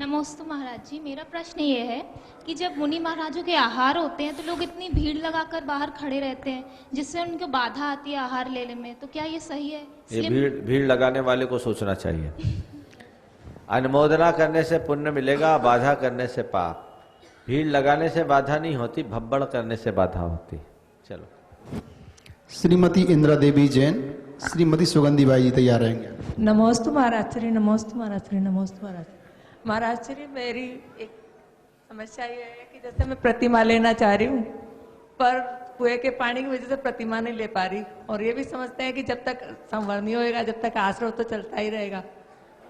नमोस्तु महाराज जी, मेरा प्रश्न ये है कि जब मुनि महाराजों के आहार होते हैं तो लोग इतनी भीड़ लगाकर बाहर खड़े रहते हैं जिससे उनको बाधा आती है आहार लेने में, तो क्या ये सही है? ये भीड़ लगाने वाले को सोचना चाहिए। अनुमोदना करने से पुण्य मिलेगा, बाधा करने से पाप। भीड़ लगाने से बाधा नहीं होती, भब्बड़ करने से बाधा होती। चलो। श्रीमती इंद्रा देवी जैन, श्रीमती सुगंधी बाई जी तैयार रहेंगे। नमोस्तु महाराज श्री। नमोस्तु महाराज श्री। नमोस्तु महाराज। महाराज श्री, मेरी एक समस्या ये है कि जैसे मैं प्रतिमा लेना चाह रही हूँ, पर कुएं के पानी की वजह से प्रतिमा नहीं ले पा रही, और ये भी समझते हैं कि जब तक संवर नहीं होएगा, जब तक आश्रय तो चलता ही रहेगा,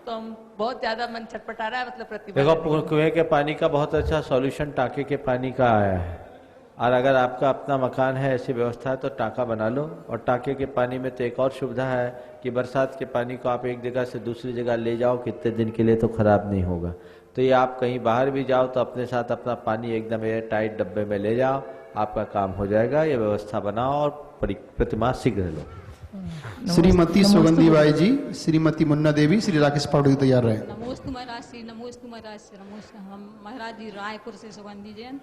तो हम बहुत ज्यादा मन छटपटा रहा है, मतलब प्रतिमा। देखो, कुएं के पानी का बहुत अच्छा सॉल्यूशन टाँके के पानी का आया है, और अगर आपका अपना मकान है, ऐसी व्यवस्था है, तो टाँका बना लो। और टाँके के पानी में तो एक और सुविधा है कि बरसात के पानी को आप एक जगह से दूसरी जगह ले जाओ, कितने दिन के लिए, तो खराब नहीं होगा। तो ये आप कहीं बाहर भी जाओ तो अपने साथ अपना पानी एकदम एयर टाइट डब्बे में ले जाओ, आपका काम हो जाएगा। ये व्यवस्था बनाओ और प्रतिमा शीघ्र लो। श्रीमती सुगंधी बाई जी, श्रीमती मुन्ना देवी, श्री राकेश पाउडू तैयार रहे। नमोस्तु महाराज श्री। नमोस्तु महाराज श्री। नमोस्तु। हम महाराज जी रायपुर से सुगंधी जैन।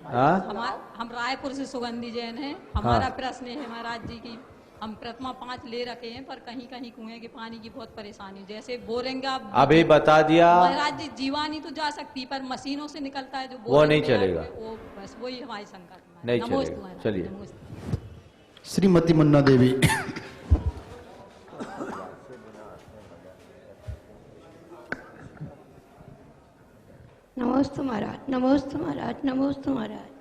हम रायपुर से सुगंधी जैन हैं। हमारा प्रश्न है महाराज जी की, हम प्रतिमा 5 ले रखे हैं, पर कहीं कहीं कुएं के पानी की बहुत परेशानी, जैसे बोरेंगे आप अभी बता दिया महाराज जी, जीवानी तो जा सकती, पर मशीनों से निकलता है जो वो नहीं चलेगा, वो बस वही हमारी शंका नहीं चलेगा। चलिए। श्रीमती मुन्ना देवी। नमस्ते महाराज। नमस्ते महाराज। नमस्ते महाराज।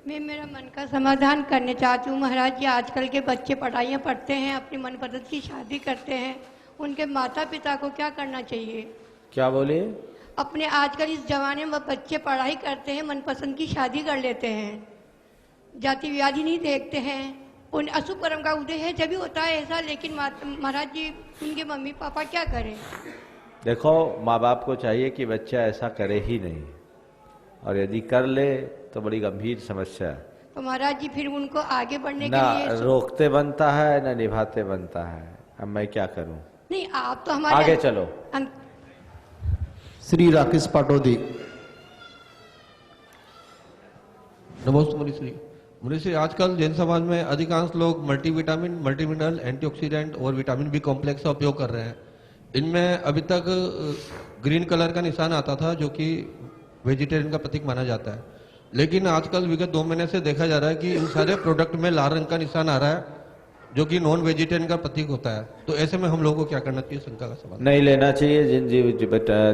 मैं मेरा मन का समाधान करने चाहती हूँ महाराज जी। आजकल के बच्चे पढ़ाइयाँ पढ़ते हैं, अपनी मनपसंद की शादी करते हैं, उनके माता पिता को क्या करना चाहिए? क्या बोले? अपने आजकल इस जमाने में बच्चे पढ़ाई करते हैं, मनपसंद की शादी कर लेते हैं, जाति व्याधि नहीं देखते हैं, उन अशुभ कर्म का उदय है जब भी होता है ऐसा, लेकिन महाराज जी उनके मम्मी पापा क्या करें? देखो, माँ बाप को चाहिए कि बच्चा ऐसा करे ही नहीं, और यदि कर ले तो बड़ी गंभीर समस्या है। तो महाराज जी फिर उनको आगे बढ़ने के ना लिए रोकते बनता है ना निभाते बनता है। अब मैं क्या करूं? नहीं, आप तो हमारे आगे चलो। श्री राकेश पाटोदी। नमस्ते मुनिश्री। मुनिश्री, आजकल जैन समाज में अधिकांश लोग मल्टीविटामिन, मल्टीमिनरल, एंटीऑक्सीडेंट और विटामिन बी कॉम्प्लेक्स का उपयोग कर रहे हैं। इनमें अभी तक ग्रीन कलर का निशान आता था, जो कि वेजिटेरियन का प्रतीक माना जाता है। लेकिन आजकल विगत 2 महीने से देखा जा रहा है कि इन सारे प्रोडक्ट में लाल रंग का निशान आ रहा है, जो कि नॉन वेजिटेरियन का प्रतीक होता है। तो ऐसे में हम लोगों को क्या करना चाहिए? शंका का सवाल। नहीं लेना चाहिए, जिन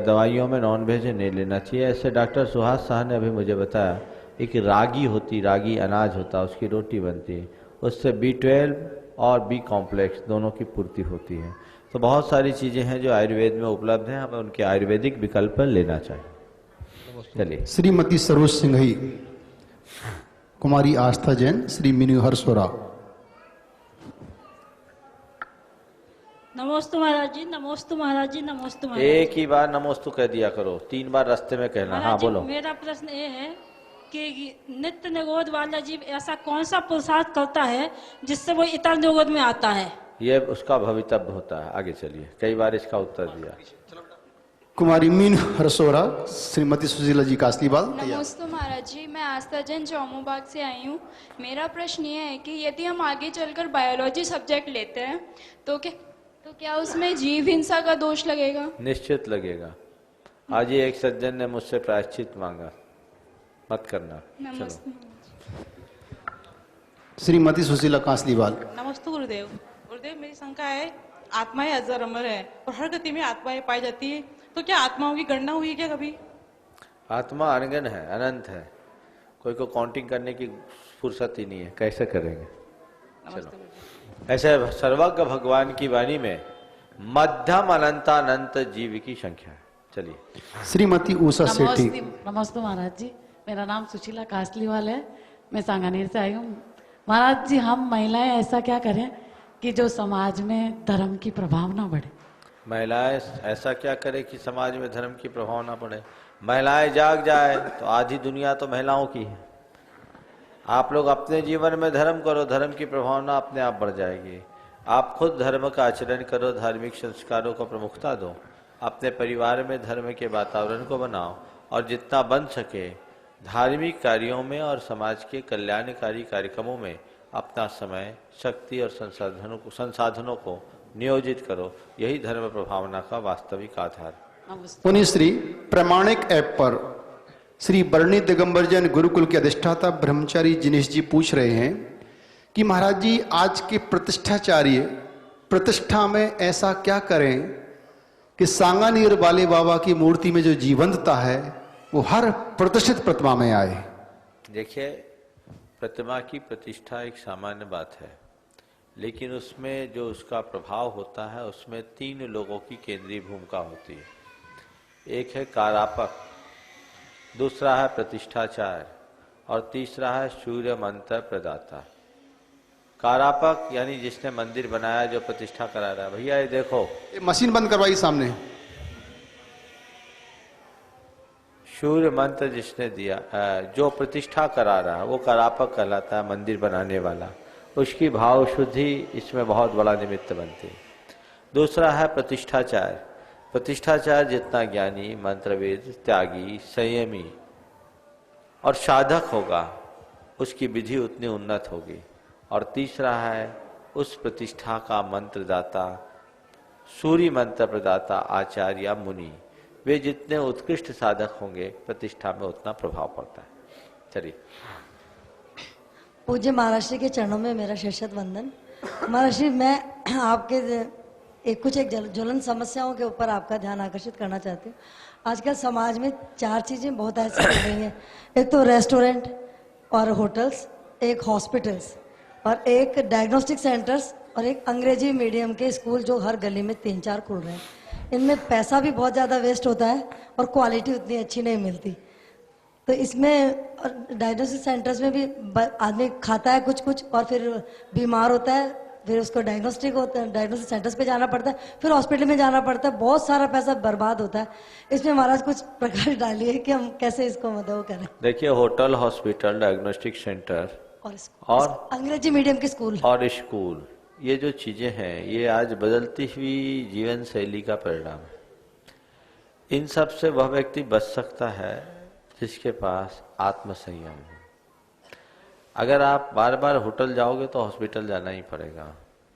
दवाइयों में नॉन वेज नहीं लेना चाहिए। ऐसे डॉक्टर सुहास शाह ने अभी मुझे बताया, एक रागी अनाज होता है, उसकी रोटी बनती है, उससे B12 और B कॉम्प्लेक्स दोनों की पूर्ति होती है। तो बहुत सारी चीज़ें हैं जो आयुर्वेद में उपलब्ध हैं, हमें उनके आयुर्वेदिक विकल्प लेना चाहिए। चलिए। श्रीमती सरोज सिंघई, कुमारी आस्था जैन, श्री मिनुहर सोरा। नमोस्तु महाराज जी, नमोस्तु महाराज जी, नमोस्तु महाराज। एक ही बार नमोस्तु कह दिया करो, 3 बार रास्ते में कहना। हाँ बोलो। मेरा प्रश्न ये है कि नित्य निरोध वाला जीव ऐसा कौन सा पुरुषार्थ करता है जिससे वो इतर निरोध में आता है? ये उसका भवितव्य होता है। आगे चलिए, कई बार इसका उत्तर दिया। कुमारी मीन हरसोरा, श्रीमती सुशीला जी कासलीवाल। नमस्ते महाराज जी, मैं आस्था जैन चौमू बाग से आई हूँ। मेरा प्रश्न ये है कि यदि हम आगे चलकर बायोलॉजी सब्जेक्ट लेते हैं तो क्या उसमें जीव हिंसा का दोष लगेगा? निश्चित लगेगा। आज ही एक सज्जन ने मुझसे प्रायश्चित मांगा, मत करना। नमस्ते। श्रीमती सुशीला कासलीवाल। नमस्ते गुरुदेव। गुरुदेव, मेरी शंका है, आत्माएं अजर अमर है और हर गति में आत्माएं पाई जाती है, तो क्या आत्माओं की गणना हुई क्या कभी? आत्मा अनगन है, अनंत है, कोई को काउंटिंग करने की फुर्सत ही नहीं है, कैसे करेंगे? चलो, ऐसे सर्वज्ञ भगवान की वाणी में मध्यम अनंतानंत जीव की संख्या है। चलिए। श्रीमती उषा सेठी। नमस्ते महाराज जी, मेरा नाम सुशीला कासलीवाल है, मैं सांगानेर से आई हूँ। महाराज जी, हम महिलाएं ऐसा क्या करें कि जो समाज में धर्म की प्रभाव ना बढ़े? महिलाएं ऐसा क्या करें कि समाज में धर्म की प्रभाव ना पड़े? महिलाएं जाग जाए तो आधी दुनिया तो महिलाओं की है। आप लोग अपने जीवन में धर्म करो, धर्म की प्रभावना अपने आप बढ़ जाएगी। आप खुद धर्म का आचरण करो, धार्मिक संस्कारों को प्रमुखता दो, अपने परिवार में धर्म के वातावरण को बनाओ और जितना बन सके धार्मिक कार्यों में और समाज के कल्याणकारी कार्यक्रमों में अपना समय, शक्ति और संसाधनों को नियोजित करो। यही धर्म प्रभावना का वास्तविक आधार। पुण्य श्री प्रामाणिक ऐप पर श्री बरणी दिगंबर जैन गुरुकुल के अधिष्ठाता ब्रह्मचारी जिनेश जी पूछ रहे हैं कि महाराज जी, आज के प्रतिष्ठाचार्य प्रतिष्ठा में ऐसा क्या करें कि सांगानेर वाले बाबा की मूर्ति में जो जीवंतता है वो हर प्रतिष्ठित प्रतिमा में आए? देखिए, प्रतिमा की प्रतिष्ठा एक सामान्य बात है, लेकिन उसमें जो उसका प्रभाव होता है उसमें 3 लोगों की केंद्रीय भूमिका होती है। एक है कारापक, दूसरा है प्रतिष्ठाचार्य और तीसरा है सूर्य मंत्र प्रदाता। कारापक यानी जिसने मंदिर बनाया, जो प्रतिष्ठा करा रहा है। भैया ये देखो, ये मशीन बंद करवाई सामने। सूर्य मंत्र जिसने दिया, जो प्रतिष्ठा करा रहा है वो कारापक कहलाता है, मंदिर बनाने वाला। उसकी भाव शुद्धि इसमें बहुत बड़ा निमित्त बनती है। दूसरा है प्रतिष्ठाचार्य। प्रतिष्ठाचार्य जितना ज्ञानी, मंत्रवेद, त्यागी, संयमी और साधक होगा, उसकी विधि उतनी उन्नत होगी। और तीसरा है उस प्रतिष्ठा का मंत्रदाता, सूर्य मंत्र प्रदाता, आचार्य या मुनि। वे जितने उत्कृष्ट साधक होंगे, प्रतिष्ठा में उतना प्रभाव पड़ता है। चलिए। पूज्य महाराज के चरणों में मेरा शत वंदन। महाराज, मैं आपके कुछ ज्वलन समस्याओं के ऊपर आपका ध्यान आकर्षित करना चाहती हूँ। आजकल समाज में 4 चीजें बहुत ऐसी चल रही हैं। एक तो रेस्टोरेंट और होटल्स, एक हॉस्पिटल्स और एक डायग्नोस्टिक सेंटर्स और एक अंग्रेजी मीडियम के स्कूल जो हर गली में 3-4 खुल रहे हैं। इनमें पैसा भी बहुत ज़्यादा वेस्ट होता है और क्वालिटी उतनी अच्छी नहीं मिलती। तो इसमें डायग्नोस्टिक सेंटर्स में भी आदमी खाता है कुछ और फिर बीमार होता है, फिर उसको डायग्नोस्टिक सेंटर्स पे जाना पड़ता है, फिर हॉस्पिटल में जाना पड़ता है, बहुत सारा पैसा बर्बाद होता है। इसमें महाराज कुछ प्रकाश डालिए कि हम कैसे इसको मदद करें। देखिए, होटल, हॉस्पिटल, डायग्नोस्टिक सेंटर और अंग्रेजी मीडियम के स्कूल और स्कूल, ये जो चीजें हैं ये आज बदलती हुई जीवन शैली का परिणाम है। इन सब से वह व्यक्ति बच सकता है जिसके पास आत्मसंयम है। अगर आप बार बार होटल जाओगे तो हॉस्पिटल जाना ही पड़ेगा,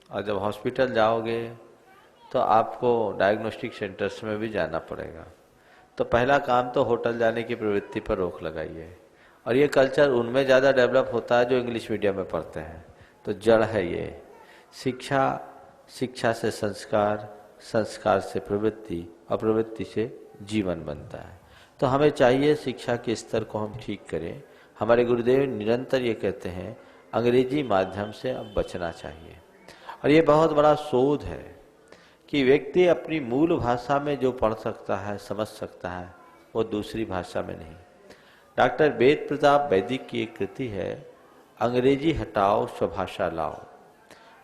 और जब हॉस्पिटल जाओगे तो आपको डायग्नोस्टिक सेंटर्स में भी जाना पड़ेगा। तो पहला काम तो होटल जाने की प्रवृत्ति पर रोक लगाइए और ये कल्चर उनमें ज़्यादा डेवलप होता है जो इंग्लिश मीडियम में पढ़ते हैं। तो जड़ है ये शिक्षा, शिक्षा से संस्कार, संस्कार से प्रवृत्ति और प्रवृत्ति से जीवन बनता है। तो हमें चाहिए शिक्षा के स्तर को हम ठीक करें। हमारे गुरुदेव निरंतर ये कहते हैं अंग्रेजी माध्यम से अब बचना चाहिए। और ये बहुत बड़ा शोध है कि व्यक्ति अपनी मूल भाषा में जो पढ़ सकता है, समझ सकता है, वो दूसरी भाषा में नहीं। डॉक्टर वेद प्रताप वैदिक की एक कृति है अंग्रेजी हटाओ स्वभाषा लाओ।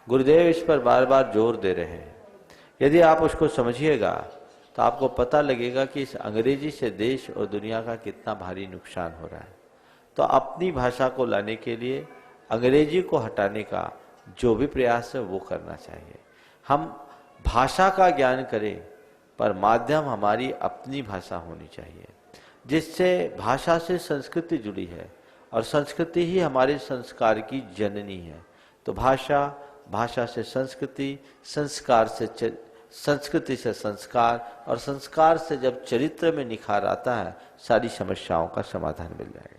गुरुदेव इस पर बार बार जोर दे रहे हैं। यदि आप उसको समझिएगा तो आपको पता लगेगा कि इस अंग्रेजी से देश और दुनिया का कितना भारी नुकसान हो रहा है। तो अपनी भाषा को लाने के लिए अंग्रेजी को हटाने का जो भी प्रयास है वो करना चाहिए। हम भाषा का ज्ञान करें पर माध्यम हमारी अपनी भाषा होनी चाहिए, जिससे भाषा से संस्कृति जुड़ी है और संस्कृति ही हमारे संस्कार की जननी है। तो भाषा, भाषा से संस्कृति, संस्कार से संस्कृति से संस्कार और संस्कार से जब चरित्र में निखार आता है सारी समस्याओं का समाधान मिल जाएगा।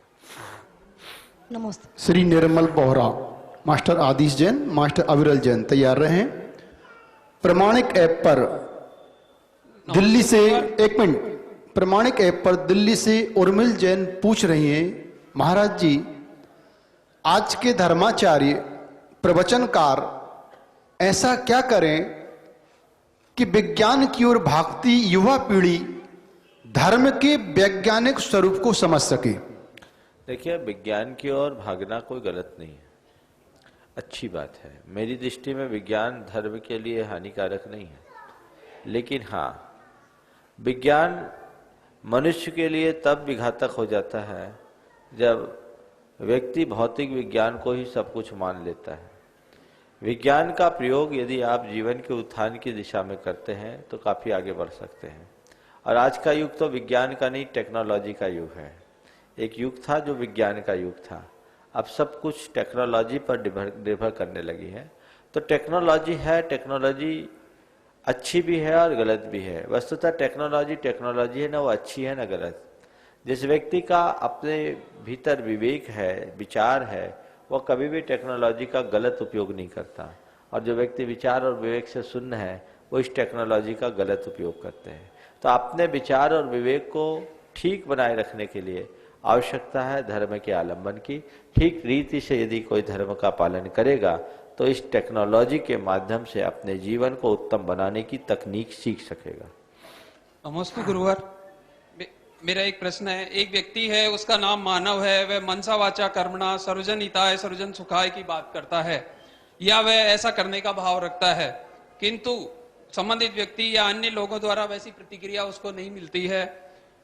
नमस्ते। श्री निर्मल बोहरा, मास्टर आदिश जैन, मास्टर अविरल जैन तैयार रहें। प्रमाणिक ऐप पर दिल्ली से, एक मिनट, प्रमाणिक ऐप पर दिल्ली से उर्मिल जैन पूछ रही हैं, महाराज जी आज के धर्माचार्य प्रवचनकार ऐसा क्या करें कि विज्ञान की ओर भागती युवा पीढ़ी धर्म के वैज्ञानिक स्वरूप को समझ सके। देखिए, विज्ञान की ओर भागना कोई गलत नहीं है, अच्छी बात है। मेरी दृष्टि में विज्ञान धर्म के लिए हानिकारक नहीं है, लेकिन हाँ, विज्ञान मनुष्य के लिए तब भी घातक हो जाता है जब व्यक्ति भौतिक विज्ञान को ही सब कुछ मान लेता है। विज्ञान का प्रयोग यदि आप जीवन के उत्थान की दिशा में करते हैं तो काफ़ी आगे बढ़ सकते हैं। और आज का युग तो विज्ञान का नहीं, टेक्नोलॉजी का युग है। एक युग था जो विज्ञान का युग था, अब सब कुछ टेक्नोलॉजी पर निर्भर करने लगी है। तो टेक्नोलॉजी है, टेक्नोलॉजी अच्छी भी है और गलत भी है। वस्तुतः टेक्नोलॉजी है, ना वो अच्छी है ना गलत। जिस व्यक्ति का अपने भीतर विवेक है, विचार है, वो कभी भी टेक्नोलॉजी का गलत उपयोग नहीं करता। और जो व्यक्ति विचार और विवेक से शून्य है वो इस टेक्नोलॉजी का गलत उपयोग करते हैं। तो अपने विचार और विवेक को ठीक बनाए रखने के लिए आवश्यकता है धर्म के आलंबन की। ठीक रीति से यदि कोई धर्म का पालन करेगा तो इस टेक्नोलॉजी के माध्यम से अपने जीवन को उत्तम बनाने की तकनीक सीख सकेगा। नमस्ते गुरुवर, मेरा एक प्रश्न है। एक व्यक्ति है, उसका नाम मानव है, वह मनसा वाचा कर्मणा सर्वजन हिताय सर्वजन सुखाय की बात करता है या वह ऐसा करने का भाव रखता है, किंतु संबंधित व्यक्ति या अन्य लोगों द्वारा वैसी प्रतिक्रिया उसको नहीं मिलती है।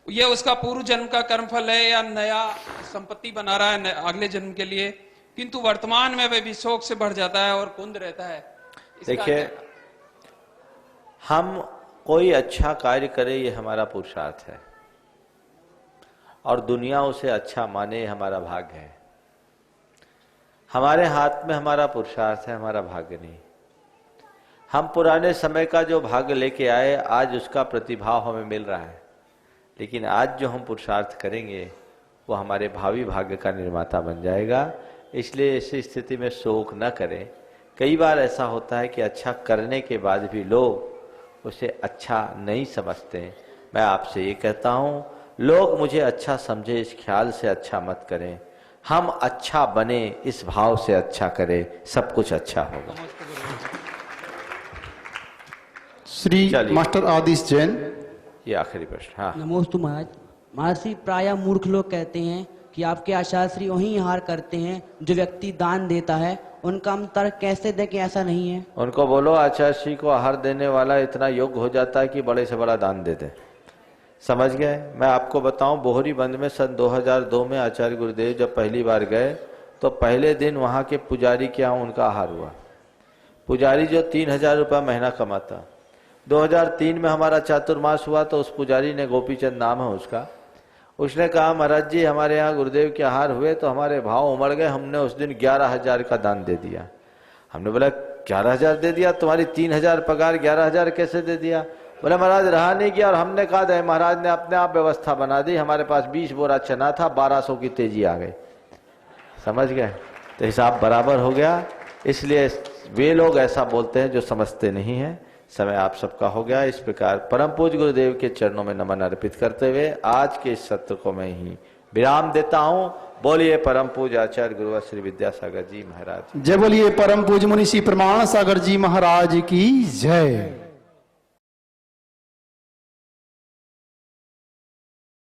यह उसका पूर्व जन्म का कर्मफल है या नया संपत्ति बना रहा है अगले जन्म के लिए, किंतु वर्तमान में वह विशोक से बढ़ जाता है और कुंद रहता है। देखिए, हम कोई अच्छा कार्य करें ये हमारा पुरुषार्थ है और दुनिया उसे अच्छा माने हमारा भाग्य है। हमारे हाथ में हमारा पुरुषार्थ है, हमारा भाग्य नहीं। हम पुराने समय का जो भाग्य लेके आए आज उसका प्रतिभाव हमें मिल रहा है, लेकिन आज जो हम पुरुषार्थ करेंगे वो हमारे भावी भाग्य का निर्माता बन जाएगा। इसलिए ऐसी स्थिति में शोक न करें। कई बार ऐसा होता है कि अच्छा करने के बाद भी लोग उसे अच्छा नहीं समझते। मैं आपसे ये कहता हूँ, लोग मुझे अच्छा समझे इस ख्याल से अच्छा मत करें, हम अच्छा बने इस भाव से अच्छा करें, सब कुछ अच्छा होगा। श्री मास्टर आदिश जैन, ये आखिरी प्रश्न। हाँ, नमोस्तु महाराज। महर्षि प्रायः मूर्ख लोग कहते हैं कि आपके आचार्य वही हार करते हैं जो व्यक्ति दान देता है, उनका हम तर्क कैसे दें कि ऐसा नहीं है? उनको बोलो आचार्य को आहार देने वाला इतना योग्य हो जाता है कि बड़े से बड़ा दान दे दे। समझ गए? मैं आपको बताऊं, बोहरी बंद में सन 2002 में आचार्य गुरुदेव जब पहली बार गए तो पहले दिन वहां के पुजारी के यहाँ उनका आहार हुआ। पुजारी जो 3000 रुपया महीना कमाता, 2003 में हमारा चातुर्मास हुआ तो उस पुजारी ने, गोपीचंद नाम है उसका, उसने कहा महाराज जी हमारे यहाँ गुरुदेव के आहार हुए तो हमारे भाव उमड़ गए, हमने उस दिन 11,000 का दान दे दिया। हमने बोला 11,000 दे दिया, तुम्हारी 3,000 पगार 11,000 कैसे दे दिया? बोले महाराज रहा नहीं किया, और हमने कहा दे महाराज ने अपने आप व्यवस्था बना दी, हमारे पास 20 बोरा चना था, 1200 की तेजी आ गई। समझ गए? तो हिसाब बराबर हो गया। इसलिए वे लोग ऐसा बोलते हैं जो समझते नहीं हैं। समय आप सबका हो गया। इस प्रकार परम पूज्य गुरुदेव के चरणों में नमन अर्पित करते हुए आज के इस सत्र को मैं ही विराम देता हूं। बोलिए परम पूज्य आचार्य गुरुवर श्री विद्यासागर जी महाराज। जय बोलिए परम पूज्य मुनि श्री प्रमाण सागर जी महाराज की जय।